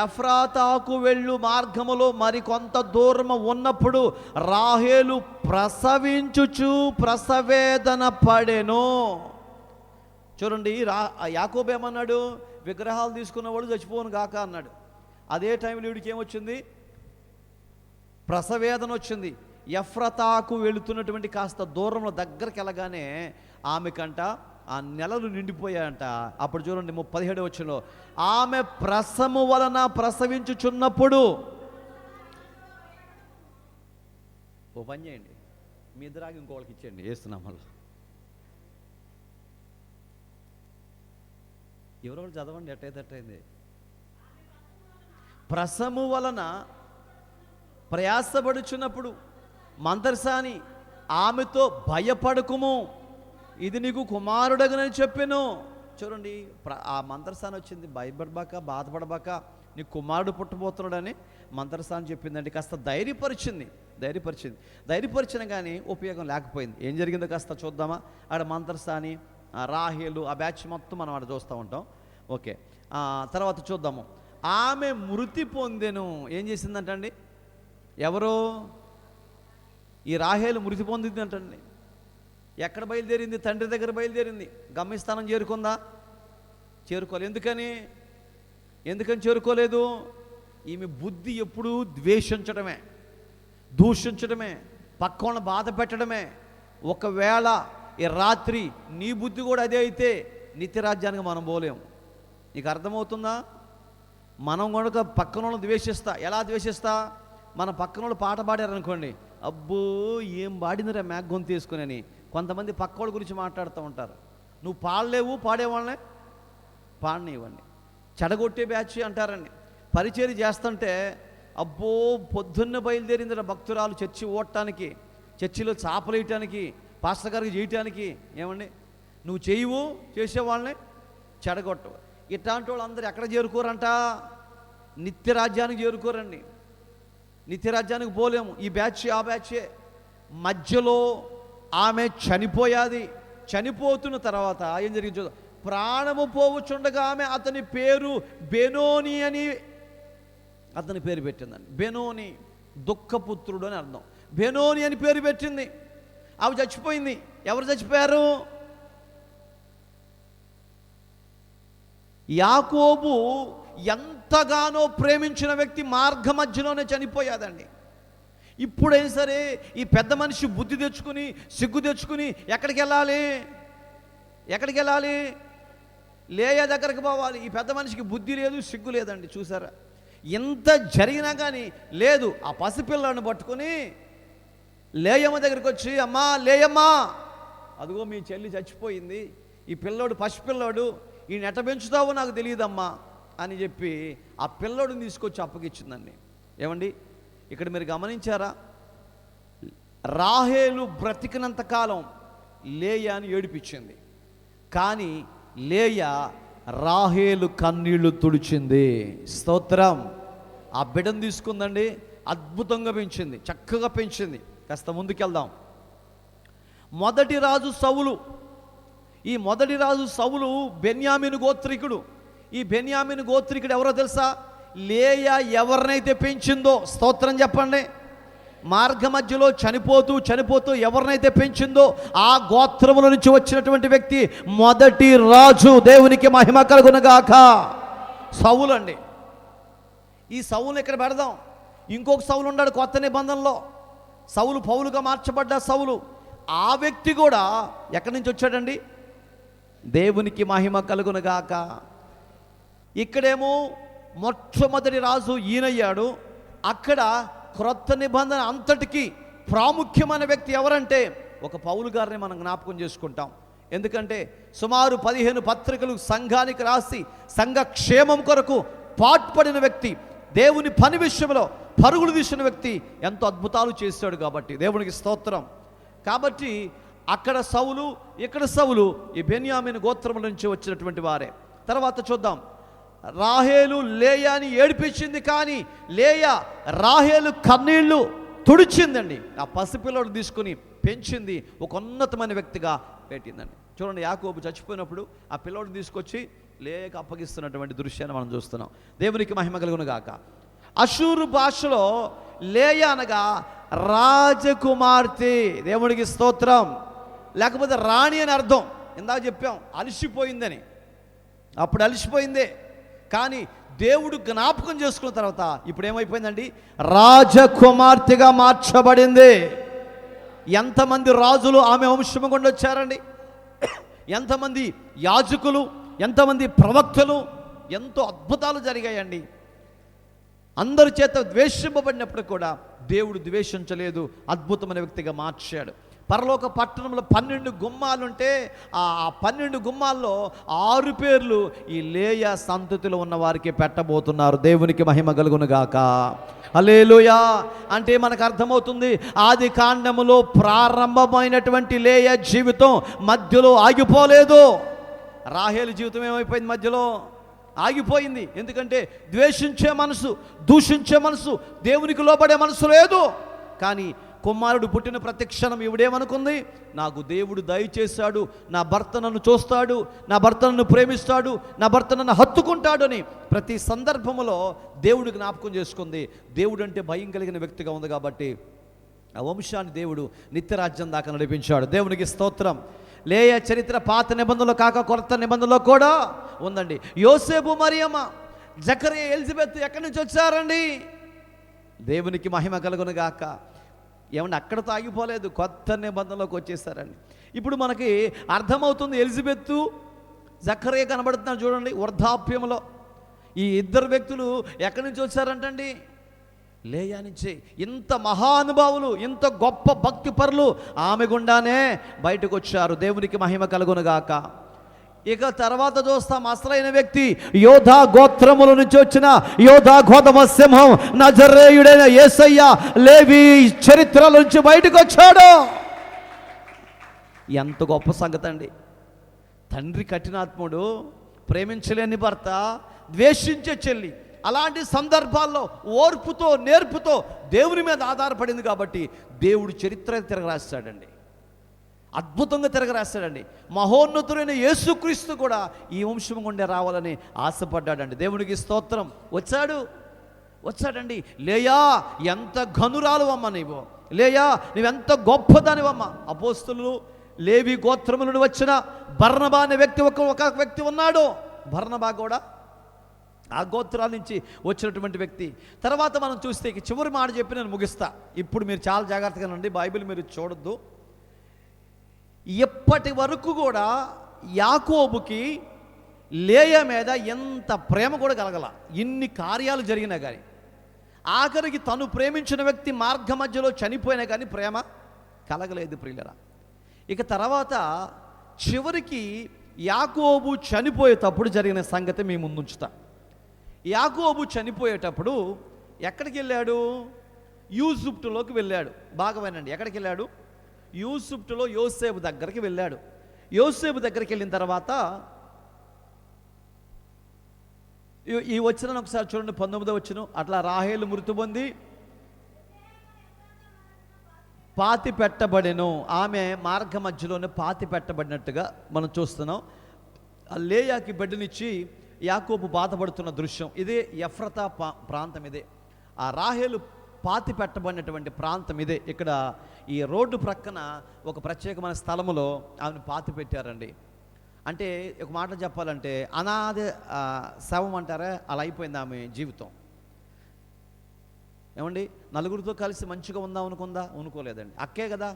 ఎఫ్రాతాకు వెళ్ళు మార్గములో మరికొంత దూరము ఉన్నప్పుడు రాహేలు ప్రసవించుచు ప్రసవేదన పడెను. చూడండి, యాకోబు ఏమన్నాడు? విగ్రహాలు తీసుకున్నవాడు చచ్చిపోను గాక అన్నాడు. అదే టైంలో వీడికి ఏమొచ్చింది? ప్రసవేదన వచ్చింది. ఎఫ్రతాకు వెళుతున్నటువంటి కాస్త దూరంలో దగ్గరికి వెళ్ళగానే ఆమెకంట ఆ నెలలు నిండిపోయాయంట. అప్పుడు చూడండి 17వ వచనంలో, ఆమె ప్రసము వలన ప్రసవించుచున్నప్పుడు. ఓ పని చేయండి, మీ ఇద్దరాగి ఇంకోళ్ళకి ఇచ్చేయండి ఏస్తున్నామల్లో. ఎవరో చదవండి, ఎట్టయితే ప్రసము వలన ప్రయాసపడుచున్నప్పుడు మందర్సాని ఆమెతో భయపడకుము, ఇది నీకు కుమారుడగనని చెప్పెను. చూడండి, ఆ మందర్సాని వచ్చింది, భయపడబాక, బాధపడబాక, నీ కుమారుడు పుట్టబోతున్నాడని మందర్సాని చెప్పిందండి. కాస్త ధైర్యపరిచిన కానీ ఉపయోగం లేకపోయింది. ఏం జరిగిందో కాస్త చూద్దామా? ఆడ మందర్సాని, రాహేలు, ఆ బ్యాచ్ మొత్తం మనం ఆడ చూస్తూ ఉంటాం. ఓకే, తర్వాత చూద్దాము. ఆమె మృతి పొందెను. ఏం చేసిందంటండి? ఎవరు? ఈ రాహేలు మృతి పొందింది అంటండి. ఎక్కడ బయలుదేరింది? తండ్రి దగ్గర బయలుదేరింది. గమ్యస్థానం చేరుకుందా? చేరుకోలేదు. ఎందుకని చేరుకోలేదు? ఈమె బుద్ధి ఎప్పుడూ ద్వేషించడమే, దూషించడమే, పక్కన బాధ పెట్టడమే. ఒకవేళ ఈ రాత్రి నీ బుద్ధి కూడా అదే అయితే నిత్యరాజ్యానికి మనం పోలేము. నీకు అర్థమవుతుందా? మనం కనుక పక్కన వాళ్ళని ద్వేషిస్తా. ఎలా ద్వేషిస్తా? మన పక్కన వాళ్ళు పాట పాడారనుకోండి, అబ్బో ఏం పాడిందిరా మేఘం తీసుకుని అని కొంతమంది పక్కోళ్ళ గురించి మాట్లాడుతూ ఉంటారు. నువ్వు పాడలేవు, పాడేవాళ్ళనే పాడనివ్వండి. చెడగొట్టే బ్యాచ్ అంటారండి. పరిచర్య చేస్తుంటే, అబ్బో పొద్దున్న బయలుదేరిందిరా భక్తురాలు చర్చి ఓడటానికి, చర్చిలో చాపలు వేయటానికి, పాస్టర్ గారికి చేయటానికి. ఏమండి, నువ్వు చేయవు, చేసేవాళ్ళని చెడగొట్టవు. ఇట్లాంటి వాళ్ళు అందరూ ఎక్కడ చేరుకోరంట? నిత్యరాజ్యానికి చేరుకోరండి. నిత్యరాజ్యానికి పోలేము. ఈ బ్యాచ్ ఆ బ్యాచే. మధ్యలో ఆమె చనిపోయాది. చనిపోతున్న తర్వాత ఏం జరిగింది చూద్దాం. ప్రాణము పోవుచుండగా ఆమె అతని పేరు బెనోని అని అతని పేరు పెట్టిందండి. బెనోని, దుఃఖపుత్రుడు అని అర్థం. బెనోని అని పేరు పెట్టింది. ఆమె చచ్చిపోయింది. ఎవరు చచ్చిపోయారు? యాకోబు ఎంతగానో ప్రేమించిన వ్యక్తి మార్గ మధ్యలోనే చనిపోయాదండి. ఇప్పుడైనా సరే ఈ పెద్ద మనిషి బుద్ధి తెచ్చుకుని, సిగ్గు తెచ్చుకుని ఎక్కడికి వెళ్ళాలి? లేయా దగ్గరికి పోవాలి. ఈ పెద్ద మనిషికి బుద్ధి లేదు, సిగ్గు లేదండి. చూసారా, ఎంత జరిగినా కానీ లేదు. ఆ పసిపిల్లాన్ని పట్టుకుని లేయమ్మ దగ్గరికి వచ్చి, అమ్మా లేయమ్మా, అదిగో మీ చెల్లి చచ్చిపోయింది, ఈ పిల్లోడు పసిపిల్లోడు, ఈయన ఎట్ట పెంచుతావో నాకు తెలియదమ్మా అని చెప్పి ఆ పిల్లోడిని తీసుకొచ్చి అప్పగిచ్చిందండి. ఏమండి, ఇక్కడ మీరు గమనించారా? రాహేలు బ్రతికినంతకాలం లేయాని ఏడిపించింది. కానీ లేయా రాహేలు కన్నీళ్లు తుడిచింది. స్తోత్రం. ఆ బిడ్డను తీసుకుందండి, అద్భుతంగా పెంచింది, చక్కగా పెంచింది. కాస్త ముందుకెళ్దాం. మొదటి రాజు సౌలు. ఈ మొదటి రాజు సౌలు బెన్యామీను గోత్రికుడు. ఈ బెన్యామీను గోత్రికుడు ఎవరో తెలుసా? లేయా ఎవరినైతే పెంచిందో, స్తోత్రం చెప్పండి, మార్గ మధ్యలో చనిపోతూ ఎవరినైతే పెంచిందో ఆ గోత్రముల నుంచి వచ్చినటువంటి వ్యక్తి మొదటి రాజు. దేవునికి మహిమ కలుగునుగాక. సౌలు అండి. ఈ సౌలు ఇక్కడ పెడదాం. ఇంకొక సౌలు ఉన్నాడు కొత్త నిబంధనలో. సౌలు పౌలుగా మార్చబడ్డ సౌలు. ఆ వ్యక్తి కూడా ఎక్కడి నుంచి వచ్చాడండి? దేవునికి మహిమ కలుగునుగాక. ఇక్కడేమో మొట్టమొదటి రాజు ఈయనయ్యాడు. అక్కడ క్రొత్త నిబంధన అంతటికి ప్రాముఖ్యమైన వ్యక్తి ఎవరంటే ఒక పౌలు గారిని మనం జ్ఞాపకం చేసుకుంటాం. ఎందుకంటే సుమారు 15 పత్రికలు సంఘానికి రాసి సంఘ క్షేమం కొరకు పాటుపడిన వ్యక్తి, దేవుని పని విషయంలో పరుగులు తీసిన వ్యక్తి, ఎంతో అద్భుతాలు చేశాడు. కాబట్టి దేవునికి స్తోత్రం. కాబట్టి అక్కడ సౌలు, ఇక్కడ సౌలు ఈ బెన్యామీను గోత్రముల నుంచి వచ్చినటువంటి వారే. తర్వాత చూద్దాం. రాహేలు లేయాని ఏడిపించింది, కానీ లేయా రాహేలు కన్నీళ్లు తుడిచిందండి. ఆ పసిపిల్లడు తీసుకుని పెంచింది, ఒక ఉన్నతమైన వ్యక్తిగా పెట్టిందండి. చూడండి, యాకోబు చచ్చిపోయినప్పుడు ఆ పిల్లోడిని తీసుకొచ్చి లేయకు అప్పగిస్తున్నటువంటి దృశ్యాన్ని మనం చూస్తున్నాం. దేవునికి మహిమ కలుగును గాక. అషూరు భాషలో లేయా అనగా రాజకుమార్తె. దేవునికి స్తోత్రం. లేకపోతే రాణి అని అర్థం. ఇందాక చెప్పాం అలసిపోయిందని. అప్పుడు అలసిపోయిందే, కానీ దేవుడు జ్ఞాపకం చేసుకున్న తర్వాత ఇప్పుడు ఏమైపోయిందండి? రాజకుమార్తెగా మార్చబడింది. ఎంతమంది రాజులు ఆమె వంశము గుండా వచ్చారండి? ఎంతమంది యాజకులు, ఎంతమంది ప్రవక్తలు, ఎంతో అద్భుతాలు జరిగాయండి. అందరి చేత ద్వేషింపబడినప్పుడు కూడా దేవుడు ద్వేషించలేదు, అద్భుతమైన వ్యక్తిగా మార్చాడు. పరలోక పట్టణంలో 12 గుమ్మాలుంటే ఆ 12 గుమ్మాల్లో 6 పేర్లు ఈ లేయా సంతతిలో ఉన్న వారికి పెట్టబోతున్నారు. దేవునికి మహిమ కలుగునుగాక. హల్లెలూయా. అంటే మనకు అర్థమవుతుంది, ఆది కాండములో ప్రారంభమైనటువంటి లేయా జీవితం మధ్యలో ఆగిపోలేదు. రాహేలు జీవితం ఏమైపోయింది? మధ్యలో ఆగిపోయింది. ఎందుకంటే ద్వేషించే మనసు, దూషించే మనసు, దేవునికి లోబడే మనసు లేదు. కానీ కుమారుడు పుట్టిన ప్రతి క్షణం ఇవిడేమనుకుంది? నాకు దేవుడు దయచేశాడు, నా భర్త నన్ను చూస్తాడు, నా భర్త నన్ను ప్రేమిస్తాడు, నా భర్త నన్ను హత్తుకుంటాడు అని ప్రతి సందర్భంలో దేవుడు జ్ఞాపకం చేసుకుంది. దేవుడు అంటే భయం కలిగిన వ్యక్తిగా ఉంది. కాబట్టి ఆ వంశాన్ని దేవుడు నిత్యరాజ్యం దాకా నడిపించాడు. దేవునికి స్తోత్రం. లేయా చరిత్ర పాత నిబంధనలో కాక కొత్త నిబంధనలో కూడా ఉందండి. యోసేపు, మరియమ్మ, జకరియా, ఎలిజబెత్ ఎక్కడి నుంచి వచ్చారండి? దేవునికి మహిమ కలుగును గాక. ఏమన్నా అక్కడతో ఆగిపోలేదు, కొత్త నిబంధనలోకి వచ్చేసారండి. ఇప్పుడు మనకి అర్థమవుతుంది. ఎలిజబెత్తు, జకరియా కనబడుతున్నారు చూడండి వృద్ధాప్యంలో. ఈ ఇద్దరు వ్యక్తులు ఎక్కడి నుంచి వచ్చారంటండి? లేయా నుంచే. ఇంత మహానుభావులు, ఇంత గొప్ప భక్తి పరులు ఆమె గుండానే బయటకు వచ్చారు. దేవునికి మహిమ కలుగునుగాక. ఇక తర్వాత చూస్తాం, అసలైన వ్యక్తి యోధా గోత్రముల నుంచి వచ్చిన యోధా గోధమ సింహం నజరేయుడైన యేసయ్య లేవి చరిత్రల నుంచి బయటకు వచ్చాడు. ఎంత గొప్ప సంగతి అండి. తండ్రి కఠినాత్ముడు, ప్రేమించలేని భర్త, ద్వేషించే చెల్లి, అలాంటి సందర్భాల్లో ఓర్పుతో నేర్పుతో దేవుని మీద ఆధారపడింది. కాబట్టి దేవుడు చరిత్ర తిరగరాస్తాడండి, అద్భుతంగా తిరగరాస్తాడండి. మహోన్నతుడైన యేసుక్రీస్తు కూడా ఈ వంశం గుండా రావాలని ఆశపడ్డాడండి. దేవునికి స్తోత్రం. వచ్చాడండి. లేయా ఎంత ఘనురాలు అమ్మ నీవు, లేయా నువ్వెంత గొప్పదానివమ్మ. అపోస్తలులు లేవి గోత్రముల నుండి వచ్చిన బర్నబా అనే వ్యక్తి ఒక వ్యక్తి ఉన్నాడు. బర్నబా కూడా ఆ గోత్రాల నుంచి వచ్చినటువంటి వ్యక్తి. తర్వాత మనం చూస్తే చివరి మాట చెప్పి నేను ముగిస్తా. ఇప్పుడు మీరు చాలా జాగ్రత్తగా ఉండండి, బైబిల్ మీరు చూడొద్దు. ఎప్పటి వరకు కూడా యాకోబుకి లేయా మీద ఎంత ప్రేమ కూడా కలగల, ఇన్ని కార్యాలు జరిగినా కానీ. ఆఖరికి తను ప్రేమించిన వ్యక్తి మార్గ మధ్యలో చనిపోయినా కానీ ప్రేమ కలగలేదు ప్రియులరా. ఇక తర్వాత చివరికి యాకోబు చనిపోయేటప్పుడు జరిగిన సంగతి మీ ముందుంచుతా. యాకోబు చనిపోయేటప్పుడు ఎక్కడికి వెళ్ళాడు? యూసుఫ్టులోకి వెళ్ళాడు. బాగా వినండి, ఎక్కడికి వెళ్ళాడు? యూసుఫ్టులో యోసేపు దగ్గరికి వెళ్ళాడు. యోసేపు దగ్గరికి వెళ్ళిన తర్వాత ఈ వచనం ఒకసారి చూడండి, 19వ వచనం. అట్లా రాహేలు మృతి పొంది పాతి పెట్టబడెను. ఆమె మార్గ మధ్యలోనే పాతి పెట్టబడినట్టుగా మనం చూస్తున్నాం. ఆ లేయాకి బిడ్డనిచ్చి యాకోబు బాధపడుతున్న దృశ్యం ఇదే. ఎఫ్రతా ప్రాంతం ఇదే. ఆ రాహేలు పాతి పెట్టబడినటువంటి ప్రాంతం ఇదే. ఇక్కడ ఈ రోడ్డు ప్రక్కన ఒక ప్రత్యేకమైన స్థలములో ఆమెను పాతి పెట్టారండి. అంటే ఒక మాట చెప్పాలంటే అనాథ శవం అంటారా, అలా అయిపోయింది ఆమె జీవితం. ఏమండి, నలుగురితో కలిసి మంచిగా ఉందాం అనుకుందా? అనుకోలేదండి. అక్కే కదా.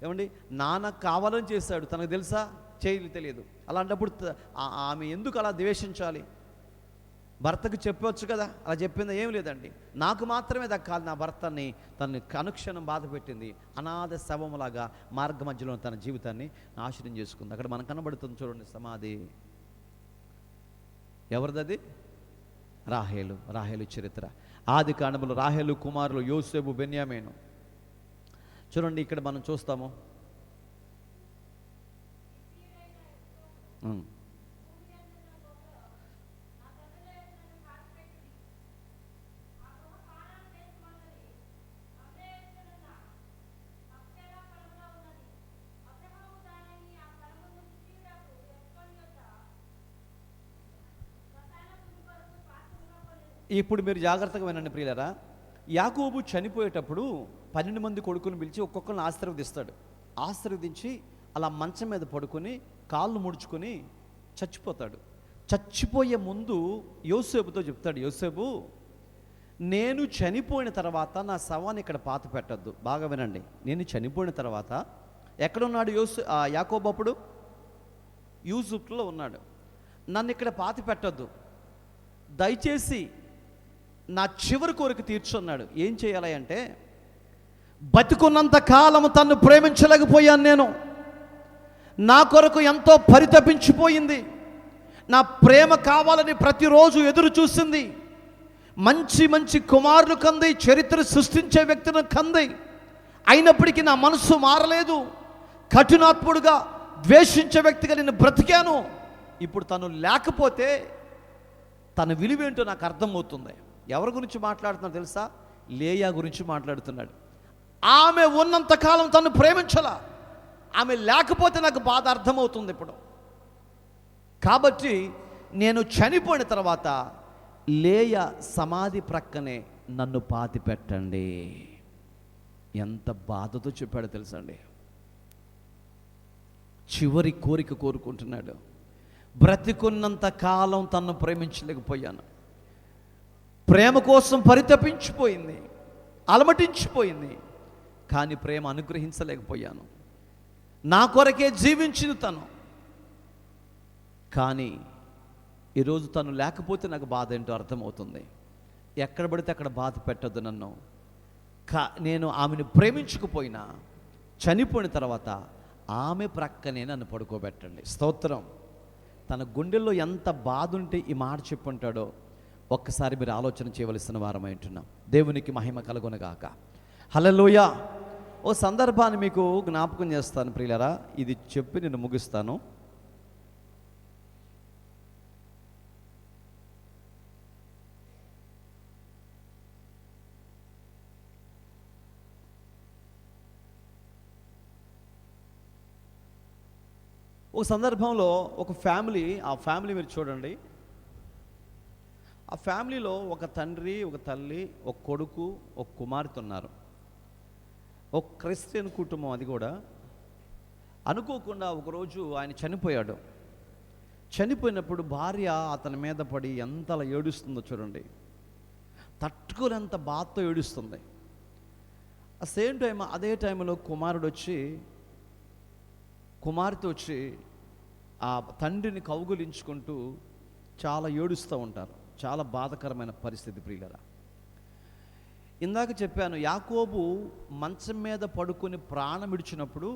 ఏమండి, నాన్న కావాలని చేశాడు, తనకు తెలుసా? తెలియదు. అలాంటప్పుడు ఆమె ఎందుకు అలా ద్వేషించాలి? భర్తకు చెప్పవచ్చు కదా. అలా చెప్పింది ఏం లేదండి. నాకు మాత్రమే దక్కాలి నా భర్తని తనని అనుక్షణం బాధ పెట్టింది. అనాథ శవములాగా మార్గ మధ్యలో తన జీవితాన్ని నాశనం చేసుకుంది. అక్కడ మనకు కనబడుతుంది చూడండి సమాధి. ఎవరిదది? రాహేలు చరిత్ర. ఆది కాండములో రాహేలు కుమారులు యోసేపు, బెన్యామీను. చూడండి ఇక్కడ మనం చూస్తాము. ఇప్పుడు మీరు జాగ్రత్తగా వినండి ప్రియులారా. యాకోబు చనిపోయేటప్పుడు 12 మంది కొడుకుని పిలిచి ఒక్కొక్కరిని ఆశీర్వదిస్తాడు. ఆశీర్వదించి అలా మంచం మీద పడుకొని కాళ్ళు ముడుచుకొని చచ్చిపోతాడు. చచ్చిపోయే ముందు యోసేపుతో చెప్తాడు, యోసేపు, నేను చనిపోయిన తర్వాత నా శవాన్ని ఇక్కడ పాతి పెట్టద్దు. బాగా వినండి. నేను చనిపోయిన తర్వాత ఎక్కడున్నాడు యాకోబు? అప్పుడు యూసుఫ్లో ఉన్నాడు. నన్ను ఇక్కడ పాతి పెట్టద్దు, దయచేసి నా చివరి కోరిక తీర్చున్నాడు. ఏం చేయాలి అంటే, బతికున్నంత కాలం తన్ను ప్రేమించలేకపోయాను నేను. నా కొరకు ఎంతో పరితపించిపోయింది. నా ప్రేమ కావాలని ప్రతిరోజు ఎదురు చూసింది. మంచి మంచి కుమారులు కంది, చరిత్ర సృష్టించే వ్యక్తులను కంది. అయినప్పటికీ నా మనసు మారలేదు. కఠినాత్ముడుగా ద్వేషించే వ్యక్తిగా నేను బ్రతికాను. ఇప్పుడు తను లేకపోతే తన విలువేంటో నాకు అర్థమవుతుంది. ఎవరి గురించి మాట్లాడుతున్నాడు తెలుసా? లేయా గురించి మాట్లాడుతున్నాడు. ఆమె ఉన్నంతకాలం తను ప్రేమించాల, ఆమె లేకపోతే నాకు బాధ అర్థమవుతుంది ఇప్పుడు. కాబట్టి నేను చనిపోయిన తర్వాత లేయా సమాధి ప్రక్కనే నన్ను పాతి పెట్టండి. ఎంత బాధతో చెప్పాడో తెలుసా అండి. చివరి కోరిక కోరుకుంటున్నాడు. బ్రతికున్నంత కాలం తన్ను ప్రేమించలేకపోయాను. ప్రేమ కోసం పరితపించిపోయింది, అలమటించిపోయింది. కానీ ప్రేమ అనుగ్రహించలేకపోయాను. నా కొరకే జీవించింది తను. కానీ ఈరోజు తను లేకపోతే నాకు బాధ ఏంటో అర్థమవుతుంది. ఎక్కడ పడితే అక్కడ బాధ పెట్టద్దు నన్ను. నేను ఆమెను ప్రేమించకపోయినా చనిపోయిన తర్వాత ఆమె ప్రక్కనే నన్ను పడుకోబెట్టండి. స్తోత్రం. తన గుండెల్లో ఎంత బాధ ఉంటే ఈ మాట చెప్పుంటాడో ఒక్కసారి మీరు ఆలోచన చేయవలసిన వారమై ఉంటున్నాం. దేవునికి మహిమ కలుగునగాక. హల్లెలూయా. ఓ సందర్భాన్ని మీకు జ్ఞాపకం చేస్తాను ప్రియులారా. ఇది చెప్పి నేను ముగిస్తాను. ఒక సందర్భంలో ఒక ఫ్యామిలీ, ఆ ఫ్యామిలీ మీరు చూడండి. ఆ ఫ్యామిలీలో ఒక తండ్రి, ఒక తల్లి, ఒక కొడుకు, ఒక కుమార్తె ఉన్నారు. ఒక క్రిస్టియన్ కుటుంబం. అది కూడా అనుకోకుండా ఒకరోజు ఆయన చనిపోయాడు. చనిపోయినప్పుడు భార్య అతని మీద పడి ఎంతలా ఏడుస్తుందో చూడండి. తట్టుకోలేంత బాధతో ఏడుస్తుంది. ఆ సేమ్ టైం అదే టైంలో కుమార్తె వచ్చి ఆ తండ్రిని కౌగులించుకుంటూ చాలా ఏడుస్తూ ఉంటారు. చాలా బాధకరమైన పరిస్థితి ప్రియులారా. ఇందాక చెప్పాను, యాకోబు మంచం మీద పడుకొని ప్రాణం విడిచినప్పుడు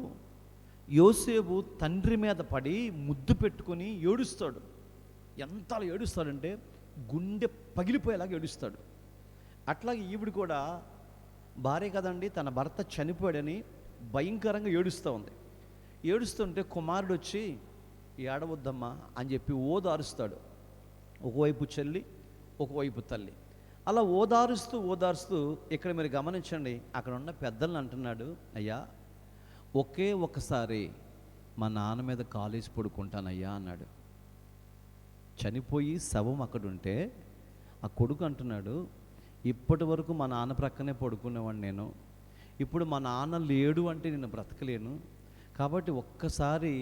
యోసేపు తండ్రి మీద పడి ముద్దు పెట్టుకొని ఏడుస్తాడు. ఎంతలా ఏడుస్తాడంటే గుండె పగిలిపోయేలాగా ఏడుస్తాడు. అట్లాగే ఈవిడ కూడా భార్య కదండి, తన భర్త చనిపోయాడని భయంకరంగా ఏడుస్తూ ఉంది. ఏడుస్తుంటే కుమారుడు వచ్చి ఏడవద్దమ్మా అని చెప్పి ఓదారుస్తాడు. ఒకవైపు చెల్లి, ఒకవైపు తల్లి. అలా ఓదారుస్తూ ఇక్కడ మీరు గమనించండి, అక్కడ ఉన్న పెద్దలను అంటున్నాడు, అయ్యా ఒకే ఒకసారి మా నాన్న మీద కాలేసి పడుకుంటానయ్యా అన్నాడు. చనిపోయి శవం అక్కడుంటే ఆ కొడుకు అంటున్నాడు, ఇప్పటి వరకు మా నాన్న ప్రక్కనే పడుకునేవాడిని నేను, ఇప్పుడు మా నాన్న లేడు అంటే నేను బ్రతకలేను, కాబట్టి ఒక్కసారి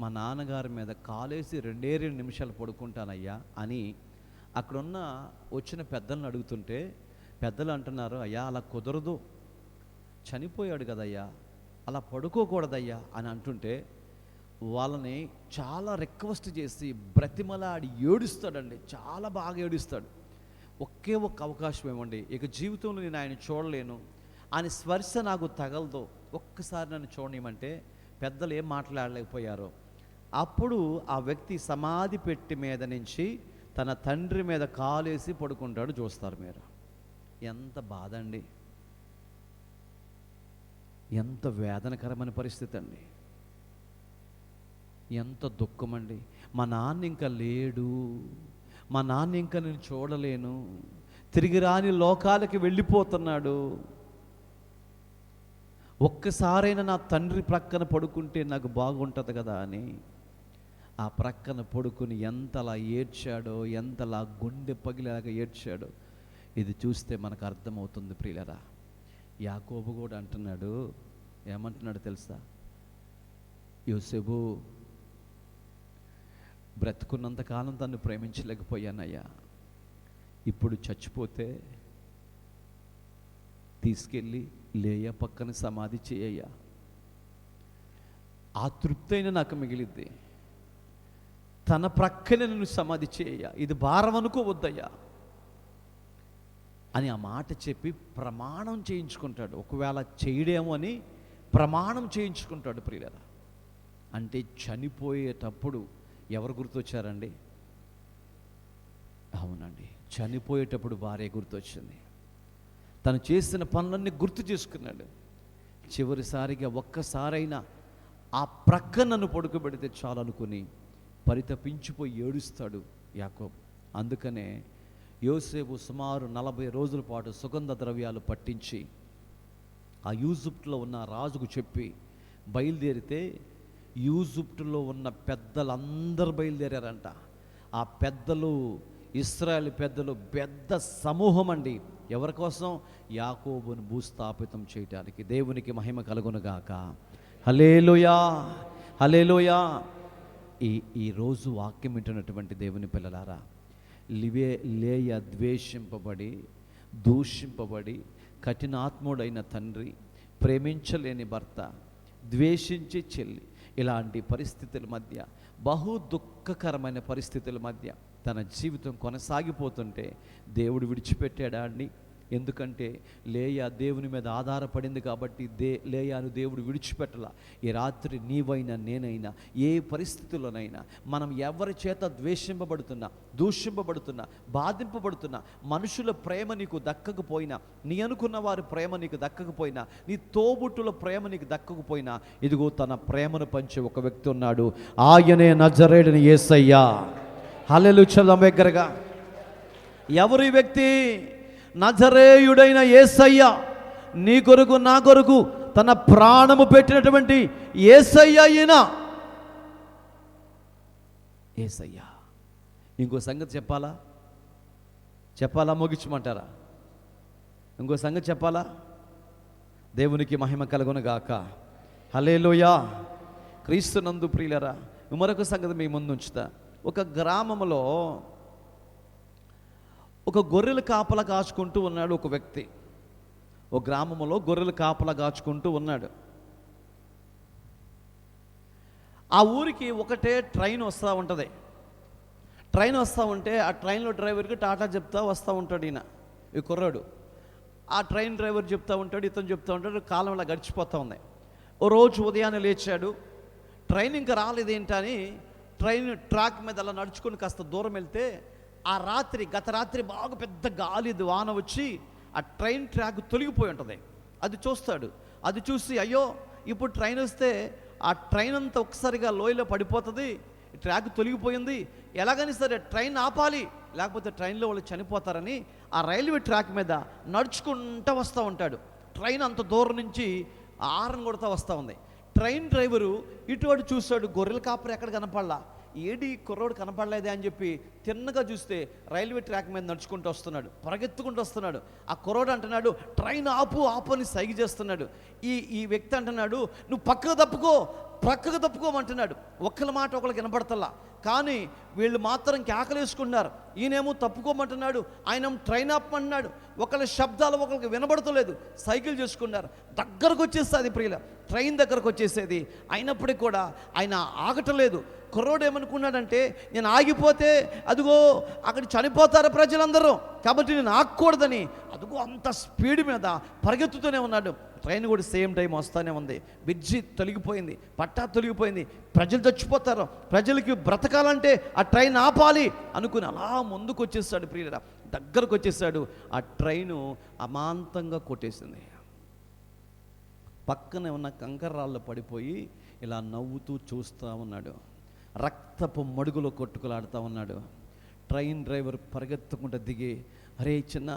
మా నాన్నగారి మీద కాలేసి 2 నిమిషాలు పడుకుంటానయ్యా అని అక్కడున్న వచ్చిన పెద్దలను అడుగుతుంటే పెద్దలు అంటున్నారు, అయ్యా అలా కుదరదు, చనిపోయాడు కదయ్యా, అలా పడుకోకూడదయ్యా అని అంటుంటే వాళ్ళని చాలా రిక్వెస్ట్ చేసి బ్రతిమలాడి ఏడుస్తాడండి, చాలా బాగా ఏడుస్తాడు. ఒకే ఒక్క అవకాశం ఇవ్వండి, ఇక జీవితంలో నేను ఆయన చూడలేను, ఆయన స్పర్శ నాకు తగలదు, ఒక్కసారి నన్ను చూడనివ్వమంటే పెద్దలు ఏం మాట్లాడలేకపోయారో. అప్పుడు ఆ వ్యక్తి సమాధి పెట్టి మీద నుంచి తన తండ్రి మీద కాలేసి పడుకుంటాడు. చూస్తారు మీరు, ఎంత బాధ అండి, ఎంత వేదనకరమైన పరిస్థితి అండి, ఎంత దుఃఖమండి. మా నాన్న ఇంకా లేడు, మా నాన్న ఇంకా నేను చూడలేను, తిరిగి రాని లోకాలకి వెళ్ళిపోతున్నాడు, ఒక్కసారైనా నా తండ్రి ప్రక్కన పడుకుంటే నాకు బాగుంటుంది కదా అని ఆ ప్రక్కన పడుకుని ఎంతలా ఏడ్చాడో, ఎంతలా గుండె పగిలేలాగా ఏడ్చాడో ఇది చూస్తే మనకు అర్థమవుతుంది ప్రియులరా. యాకోబు కూడా అంటున్నాడు, ఏమంటున్నాడు తెలుసా, యోసేపు బ్రతుకున్నంత కాలం తను ప్రేమించలేకపోయానయ్యా, ఇప్పుడు చచ్చిపోతే తీసుకెళ్ళి లేయా పక్కన సమాధి చేయయ్యా, ఆ తృప్తైన నాకు మిగిలిద్ది, తన ప్రక్కనే నన్ను సమాధి చేయయ్యా, ఇది భారం అనుకోవద్దయ్యా అని ఆ మాట చెప్పి ప్రమాణం చేయించుకుంటాడు. ఒకవేళ చేయడేమో అని ప్రమాణం చేయించుకుంటాడు ప్రియులరా. అంటే చనిపోయేటప్పుడు ఎవరు గుర్తొచ్చారండి? అవునండి, చనిపోయేటప్పుడు భార్య గుర్తొచ్చింది. తను చేసిన పనులన్నీ గుర్తు చేసుకున్నాడు. చివరిసారిగా ఒక్కసారైనా ఆ ప్రక్క నన్ను పడుకోబెడితే చాలు అనుకుని పరితపించిపోయి ఏడుస్తాడు యాకోబు. అందుకనే యోసేపు సుమారు 40 రోజుల పాటు సుగంధ ద్రవ్యాలు పట్టించి ఆ ఈజిప్టులో ఉన్న రాజుకు చెప్పి బయలుదేరితే ఈజిప్టులో ఉన్న పెద్దలందరూ బయలుదేరారంట. ఆ పెద్దలు, ఇశ్రాయేలు పెద్దలు పెద్ద సమూహం అండి. ఎవరి కోసం? యాకోబును భూస్థాపితం చేయటానికి. దేవునికి మహిమ కలుగునుగాక. హల్లెలూయా, హల్లెలూయా. ఈ రోజు వాక్యం వింటున్నటువంటి దేవుని పిల్లలారా, లేయ ద్వేషింపబడి, దూషింపబడి, కఠినాత్ముడైన తండ్రి, ప్రేమించలేని భర్త, ద్వేషించే చెల్లి, ఇలాంటి పరిస్థితుల మధ్య, బహు దుఃఖకరమైన పరిస్థితుల మధ్య తన జీవితం కొనసాగిపోతుంటే దేవుడు విడిచిపెట్టాడా అండి? ఎందుకంటే లేయా దేవుని మీద ఆధారపడింది కాబట్టి లేయాను దేవుడు విడిచిపెట్టలా. ఈ రాత్రి నీవైనా నేనైనా ఏ పరిస్థితుల్లోనైనా మనం ఎవరి చేత ద్వేషింపబడుతున్నా, దూషింపబడుతున్నా, బాధింపబడుతున్నా, మనుషుల ప్రేమ నీకు దక్కకపోయినా, నీ అనుకున్న వారి ప్రేమ నీకు దక్కకపోయినా, నీ తోబుట్టుల ప్రేమ నీకు దక్కకపోయినా, ఇదిగో తన ప్రేమను పంచే ఒక వ్యక్తి ఉన్నాడు. ఆయనే నజరేయుడైన యేసయ్య. హల్లెలూయా. చదవం దగ్గరగా. ఎవరు ఈ వ్యక్తి? నజరేయుడైన యేసయ్య. నీ కొరకు నా కొరకు తన ప్రాణము పెట్టినటువంటి యేసయ్య. ఈయన యేసయ్య. ఇంకో సంగతి చెప్పాలా ముగించమంటారా? ఇంకో సంగతి చెప్పాలా? దేవునికి మహిమ కలుగునుగాక. హల్లెలూయా. క్రీస్తునందు ప్రియులరా, మరొక సంగతి మీ ముందు ఉంచుతా. ఒక గ్రామంలో ఒక గొర్రెలు కాపలా కాచుకుంటూ ఉన్నాడు ఒక వ్యక్తి. ఒక గ్రామంలో గొర్రెలు కాపలా కాచుకుంటూ ఉన్నాడు. ఆ ఊరికి ఒకటే ట్రైన్ వస్తూ ఉంటుంది. ట్రైన్ వస్తూ ఉంటే ఆ ట్రైన్లో డ్రైవర్కి టాటా చెప్తా వస్తూ ఉంటాడు ఈయన, ఈ కుర్రాడు. ఆ ట్రైన్ డ్రైవర్ చెప్తూ ఉంటాడు, ఇతను చెప్తూ ఉంటాడు. కాలం అలా గడిచిపోతూ ఉంది. ఓ రోజు ఉదయాన్నే లేచాడు. ట్రైన్ ఇంకా రాలేదేంటని ట్రైన్ ట్రాక్ మీద అలా నడుచుకొని కాస్త దూరం వెళ్తే గత రాత్రి బాగా పెద్ద గాలి వాన వచ్చి ఆ ట్రైన్ ట్రాక్ తొలగిపోయి ఉంటుంది. అది చూస్తాడు. అది చూసి అయ్యో ఇప్పుడు ట్రైన్ వస్తే ఆ ట్రైన్ అంతా ఒక్కసారిగా లోయలో పడిపోతుంది, ట్రాక్ తొలగిపోయింది, ఎలాగని సరే ట్రైన్ ఆపాలి, లేకపోతే ట్రైన్లో వాళ్ళు చనిపోతారని ఆ రైల్వే ట్రాక్ మీద నడుచుకుంటూ వస్తూ ఉంటాడు. ట్రైన్ అంత దూరం నుంచి ఆరన్ కొడతా వస్తూ ఉంది. ట్రైన్ డ్రైవరు ఇటువంటి చూస్తాడు, గొర్రెల కాపరి ఎక్కడ కనపడలా, ఏడి కుర్రోడు కనపడలేదే అని చెప్పి తిన్నగా చూస్తే రైల్వే ట్రాక్ మీద నడుచుకుంటూ వస్తున్నాడు, పరిగెత్తుకుంటూ వస్తున్నాడు. ఆ కుర్రోడు అంటున్నాడు, ట్రైన్ ఆపు ఆపు అని సైగ చేస్తున్నాడు. ఈ వ్యక్తి అంటున్నాడు, నువ్వు పక్కకు తప్పుకోమంటున్నాడు. ఒక్కల మాట ఒకళ్ళకి వినపడతల్లా, కానీ వీళ్ళు మాత్రం కేకలేసుకుంటున్నారు. ఈయనేమో తప్పుకోమంటున్నాడు, ఆయన ట్రైన్ ఆపమంటున్నాడు. ఒకళ్ళ శబ్దాలు ఒకరికి వినబడతలేదు, సైకిల్ చేసుకున్నారు. దగ్గరకు వచ్చేస్తుంది ప్రియుల, ట్రైన్ దగ్గరకు వచ్చేసేది. అయినప్పటికీ కూడా ఆయన ఆగటలేదు. కుర్రోడు ఏమనుకున్నాడంటే, నేను ఆగిపోతే అదిగో అక్కడ చనిపోతారు ప్రజలందరూ, కాబట్టి నేను ఆగకూడదని అదిగో అంత స్పీడ్ మీద పరిగెత్తుతూనే ఉన్నాడు. ట్రైన్ కూడా సేమ్ టైం వస్తూనే ఉంది. బ్రిడ్జి తొలగిపోయింది, పట్టా తొలగిపోయింది, ప్రజలు చచ్చిపోతారు, ప్రజలకి బ్రతకాలంటే ఆ ట్రైన్ ఆపాలి అనుకుని అలా ముందుకు వచ్చేసాడు ప్రియుల, దగ్గరకు వచ్చేసాడు. ఆ ట్రైను అమాంతంగా కొట్టేసింది. పక్కనే ఉన్న కంకర్రాళ్ళు పడిపోయి ఇలా నవ్వుతూ చూస్తూ ఉన్నాడు. రక్తపు మడుగులో కొట్టుకులాడుతూ ఉన్నాడు. ట్రైన్ డ్రైవర్ పరిగెత్తుకుంటూ దిగి, అరే చిన్న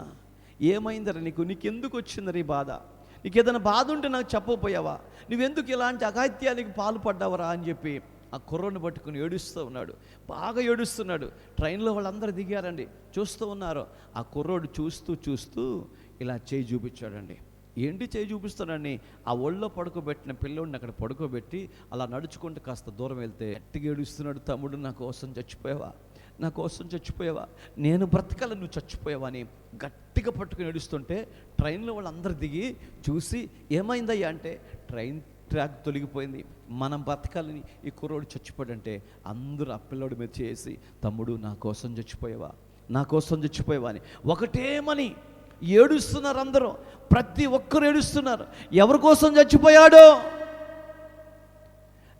ఏమైందరా నీకెందుకు వచ్చిందరా ఈ బాధ, నీకు ఏదైనా బాధ ఉంటే నాకు చెప్పకపోయావా, నువ్వెందుకు ఇలాంటి అఘాయిత్యానికి పాల్పడ్డావరా అని చెప్పి ఆ కుర్రోని పట్టుకుని ఏడుస్తూ ఉన్నాడు, బాగా ఏడుస్తున్నాడు. ట్రైన్లో వాళ్ళందరూ దిగారండి, చూస్తూ ఉన్నారు. ఆ కుర్రోడు చూస్తూ ఇలా చేయి చూపించాడండి. ఏంటి చేయి చూపిస్తాడని ఆ ఒళ్ళో పడుకోబెట్టిన పిల్లోడిని అక్కడ పడుకోబెట్టి అలా నడుచుకుంటూ కాస్త దూరం వెళ్తే గట్టిగా ఏడుస్తున్నాడు. తమ్ముడు నా కోసం చచ్చిపోయావా, నేను బ్రతకాల నువ్వు చచ్చిపోయావా అని గట్టిగా పట్టుకుని ఏడుస్తుంటే ట్రైన్లో వాళ్ళందరూ దిగి చూసి ఏమైందయ్యా అంటే, ట్రైన్ ట్రాక్ తొలగిపోయింది, మనం బ్రతకాలని ఈ కుర్రోడు చచ్చిపోయాడంటే అందరూ ఆ పిల్లోడి మీద చేసి, తమ్ముడు నా కోసం చచ్చిపోయావా అని ఒకటేమని ఏడుస్తున్నారు. అందరూ ప్రతి ఒక్కరు ఏడుస్తున్నారు. ఎవరి కోసం చచ్చిపోయాడో?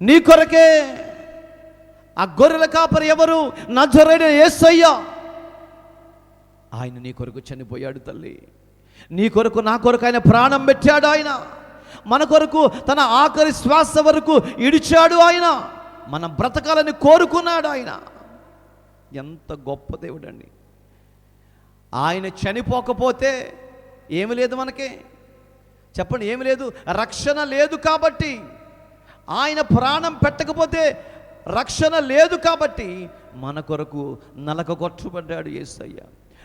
నీ కొరకే. ఆ గొర్రెల కాపరి ఎవరు? నజరేయుడైన యేసయ్య. ఆయన నీ కొరకు చనిపోయాడు తల్లి, నీ కొరకు నా కొరకు ఆయన ప్రాణం పెట్టాడు. ఆయన మన కొరకు తన ఆఖరి శ్వాస వరకు ఇడిచాడు. ఆయన మనం బ్రతకాలని కోరుకున్నాడు. ఆయన ఎంత గొప్ప దేవుడండి. ఆయన చనిపోకపోతే ఏమి లేదు మనకి, చెప్పండి, ఏమి లేదు, రక్షణ లేదు. కాబట్టి ఆయన ప్రాణం పెట్టకపోతే రక్షణ లేదు. కాబట్టి మన కొరకు నలకగొట్టబడ్డాడు యేసయ్య,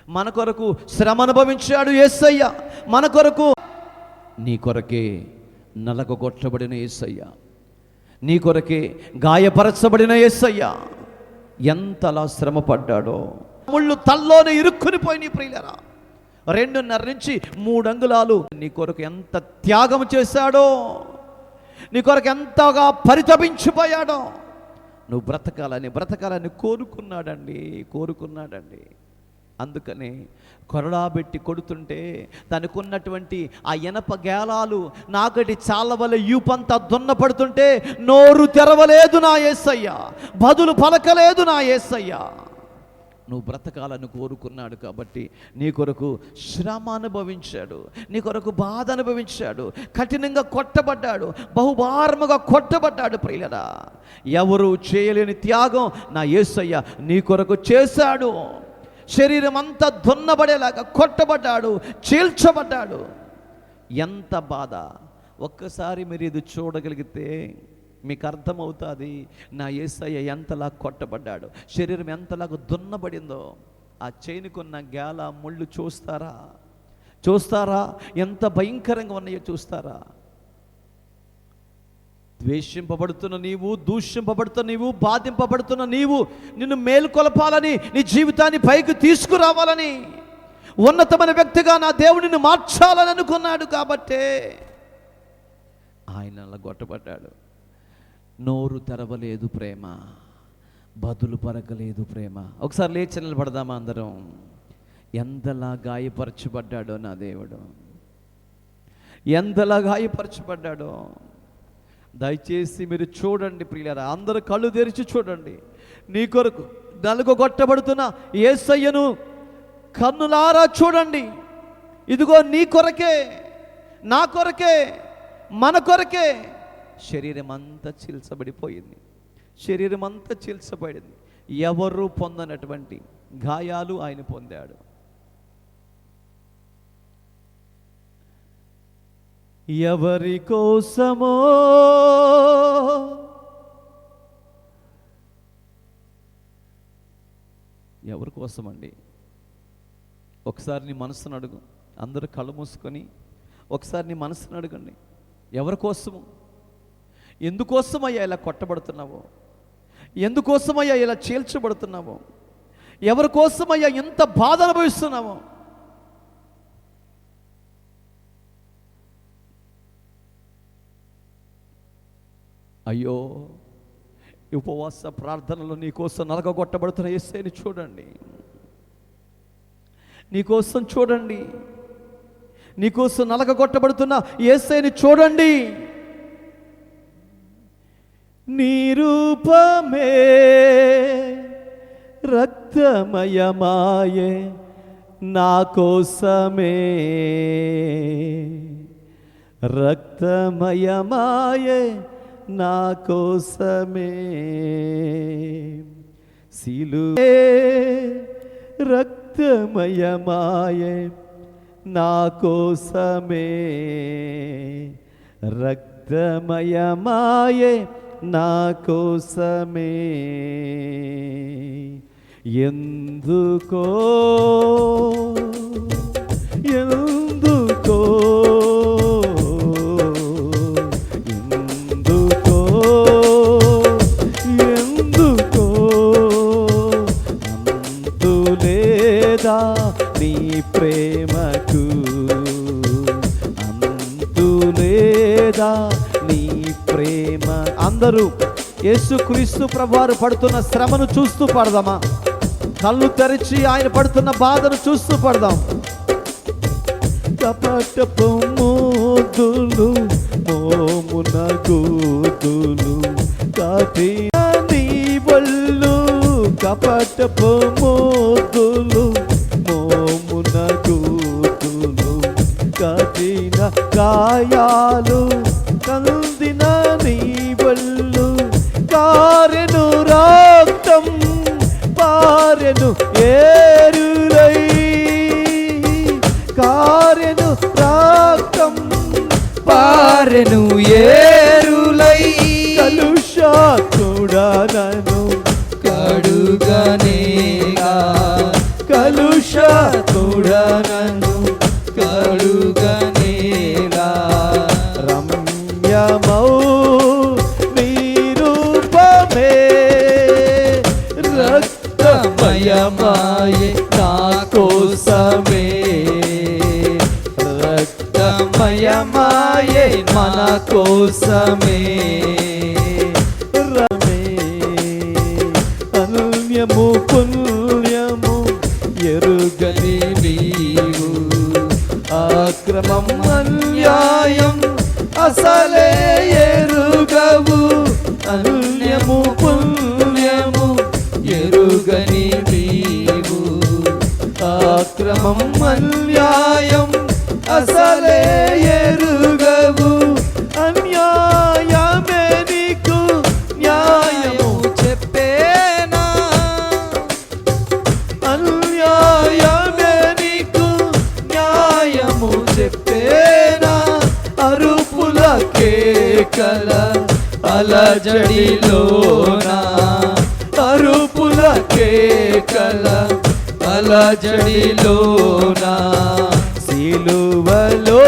మన కొరకు శ్రమ అనుభవించాడు యేసయ్య, మన కొరకు. నీ కొరకే నలకగొట్టబడిన యేసయ్య, నీ కొరకే గాయపరచబడిన యేసయ్య ఎంతలా శ్రమ పడ్డాడో. ముళ్ళు తల్లోనే ఇరుక్కుని పోయి ప్రియులరా, 2.5 నుంచి 3 అంగుళాలు నీ కొరకు ఎంత త్యాగం చేశాడో, నీ కొరకు ఎంతగా పరితపించిపోయాడో. నువ్వు బ్రతకాలని కోరుకున్నాడండి. అందుకని కొరడాబెట్టి కొడుతుంటే తనకు ఉన్నటువంటి ఆ ఇనప గేలాలు నాకటి చాలవల యూపంతా దున్నపడుతుంటే నోరు తెరవలేదు నా యేసయ్య, బదులు పలకలేదు నా యేసయ్య. నువ్వు బ్రతకాలని కోరుకున్నాడు కాబట్టి నీ కొరకు శ్రమ అనుభవించాడు, నీ కొరకు బాధ అనుభవించాడు, కఠినంగా కొట్టబడ్డాడు, బహుభారముగా కొట్టబడ్డాడు. ప్రియులరా, ఎవరు చేయలేని త్యాగం నా యేసయ్య నీ కొరకు చేశాడు. శరీరం అంతా దున్నబడేలాగా కొట్టబడ్డాడు, చీల్చబడ్డాడు. ఎంత బాధ! ఒక్కసారి మీరు ఇది చూడగలిగితే మీకు అర్థమవుతుంది నా యేసయ్య ఎంతలా కొట్టబడ్డాడు, శరీరం ఎంతలాగా దున్నబడిందో. ఆ చేనుకున్న గేల ముళ్ళు చూస్తారా ఎంత భయంకరంగా ఉన్నాయో చూస్తారా? ద్వేషింపబడుతున్న నీవు, దూషింపబడుతున్న నీవు, బాధింపబడుతున్న నీవు, నిన్ను మేలుకొలపాలని, నీ జీవితాన్ని పైకి తీసుకురావాలని, ఉన్నతమైన వ్యక్తిగా నా దేవుడిని మార్చాలని అనుకున్నాడు. కాబట్టే ఆయన అలా కొట్టబడ్డాడు. నోరు తెరవలేదు ప్రేమ, బదులు పరకలేదు ప్రేమ. ఒకసారి లేచి నిలబడదామా అందరం? ఎంతలా గాయపరచబడ్డాడో నా దేవుడు, ఎంతలా గాయపరచబడ్డాడో. దయచేసి మీరు చూడండి ప్రియులారా, అందరూ కళ్ళు తెరిచి చూడండి. నీ కొరకు నలుగొట్టబడుతున్న యేసయ్యను కన్నులారా చూడండి. ఇదిగో నీ కొరకే, నా కొరకే, మన కొరకే శరీరం అంతా చీల్చబడిపోయింది, శరీరం అంతా చీల్చబడింది. ఎవరు పొందనటువంటి గాయాలు ఆయన పొందాడు. ఎవరి కోసమో ఎవరి కోసం అండి? ఒకసారి నీ మనసును అడుగు. అందరూ కళ్ళు మూసుకొని ఒకసారి నీ మనసును అడగండి. ఎవరి కోసము? ఎందుకోసమయ్యా ఇలా కొట్టబడుతున్నావు? ఎందుకోసమయ్యా ఇలా చీల్చబడుతున్నావు? ఎవరి కోసమయ్యా ఎంత బాధ అనుభవిస్తున్నావు? అయ్యో, ఉపవాస ప్రార్థనలో నీకోసం నలగగొట్టబడుతున్న యేసుని చూడండి. నీకోసం చూడండి. నీకోసం నలగగొట్టబడుతున్న యేసుని చూడండి. నీ రూపమే రక్తమయమాయే నా కోసమే, రక్తమయమాయే నా కోసమే. సిలువే రక్తమయమాయే నా కోసమే, రక్తమయమాయే నా కోసమే. ఎందుకో ఎందుకో ఎందుకో ఎందుకో అంతులేదా నీ ప్రేమకు, అంతులేదా నీ ప్రేమ. అందరూ యేసుక్రీస్తు ప్రభువారు పడుతున్న శ్రమను చూస్తూ పడదామా? కళ్ళు తెరిచి ఆయన పడుతున్న బాధను చూస్తూ పడదాం. కపటపు మోదులు మోమున గోదులు కఠిన నీ వల్లు, కపటపు మోదులు మోమున గోదులు కఠిన గాయాలు కందిన నీ వల్లు, కారెను రక్తం పారెను ఏరులై, కారెను రక్తం పారెను ఏరులై, కలుషాతుడనను కడుగనేగా, కలుషాతుడనను కడుగనేగా. రమ్యమౌ నీ రూపమే రక్తమయమాయే నా కోసమే, రక్తమయమాయే మన కోసమే. రమే అన్యము పుణ్యము ఎరుగని నీవు, అక్రమం అన్యాయం అసలే ఎరుగవు, అన్యము పుణ్యము ఎరుగని నీవు, అక్రమం అన్యాయం అసలే ఎరుగవు. అన్యాయమే నీకు న్యాయము చెప్పేనా, అన్యాయమే నీకు న్యాయము చెప్పేనా. అరుపుల కేకల అలజడిలోనా, అరుపుల కేకల అలజడిలోనా, సిలువలో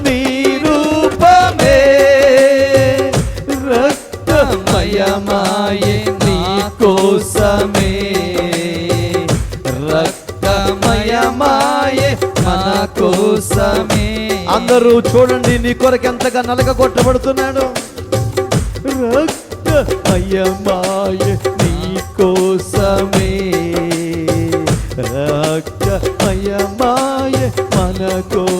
నీ రూపమే రక్తమయమాయే నీ కోసమే, రక్తమయమాయే మన కోసమే. అందరూ చూడండి, నీ కొరకు ఎంతగా నలగగొట్టబడుతున్నాడు. రక్తమయమాయే నీ కోసమే, రక్తమయమాయే మన కోసమే.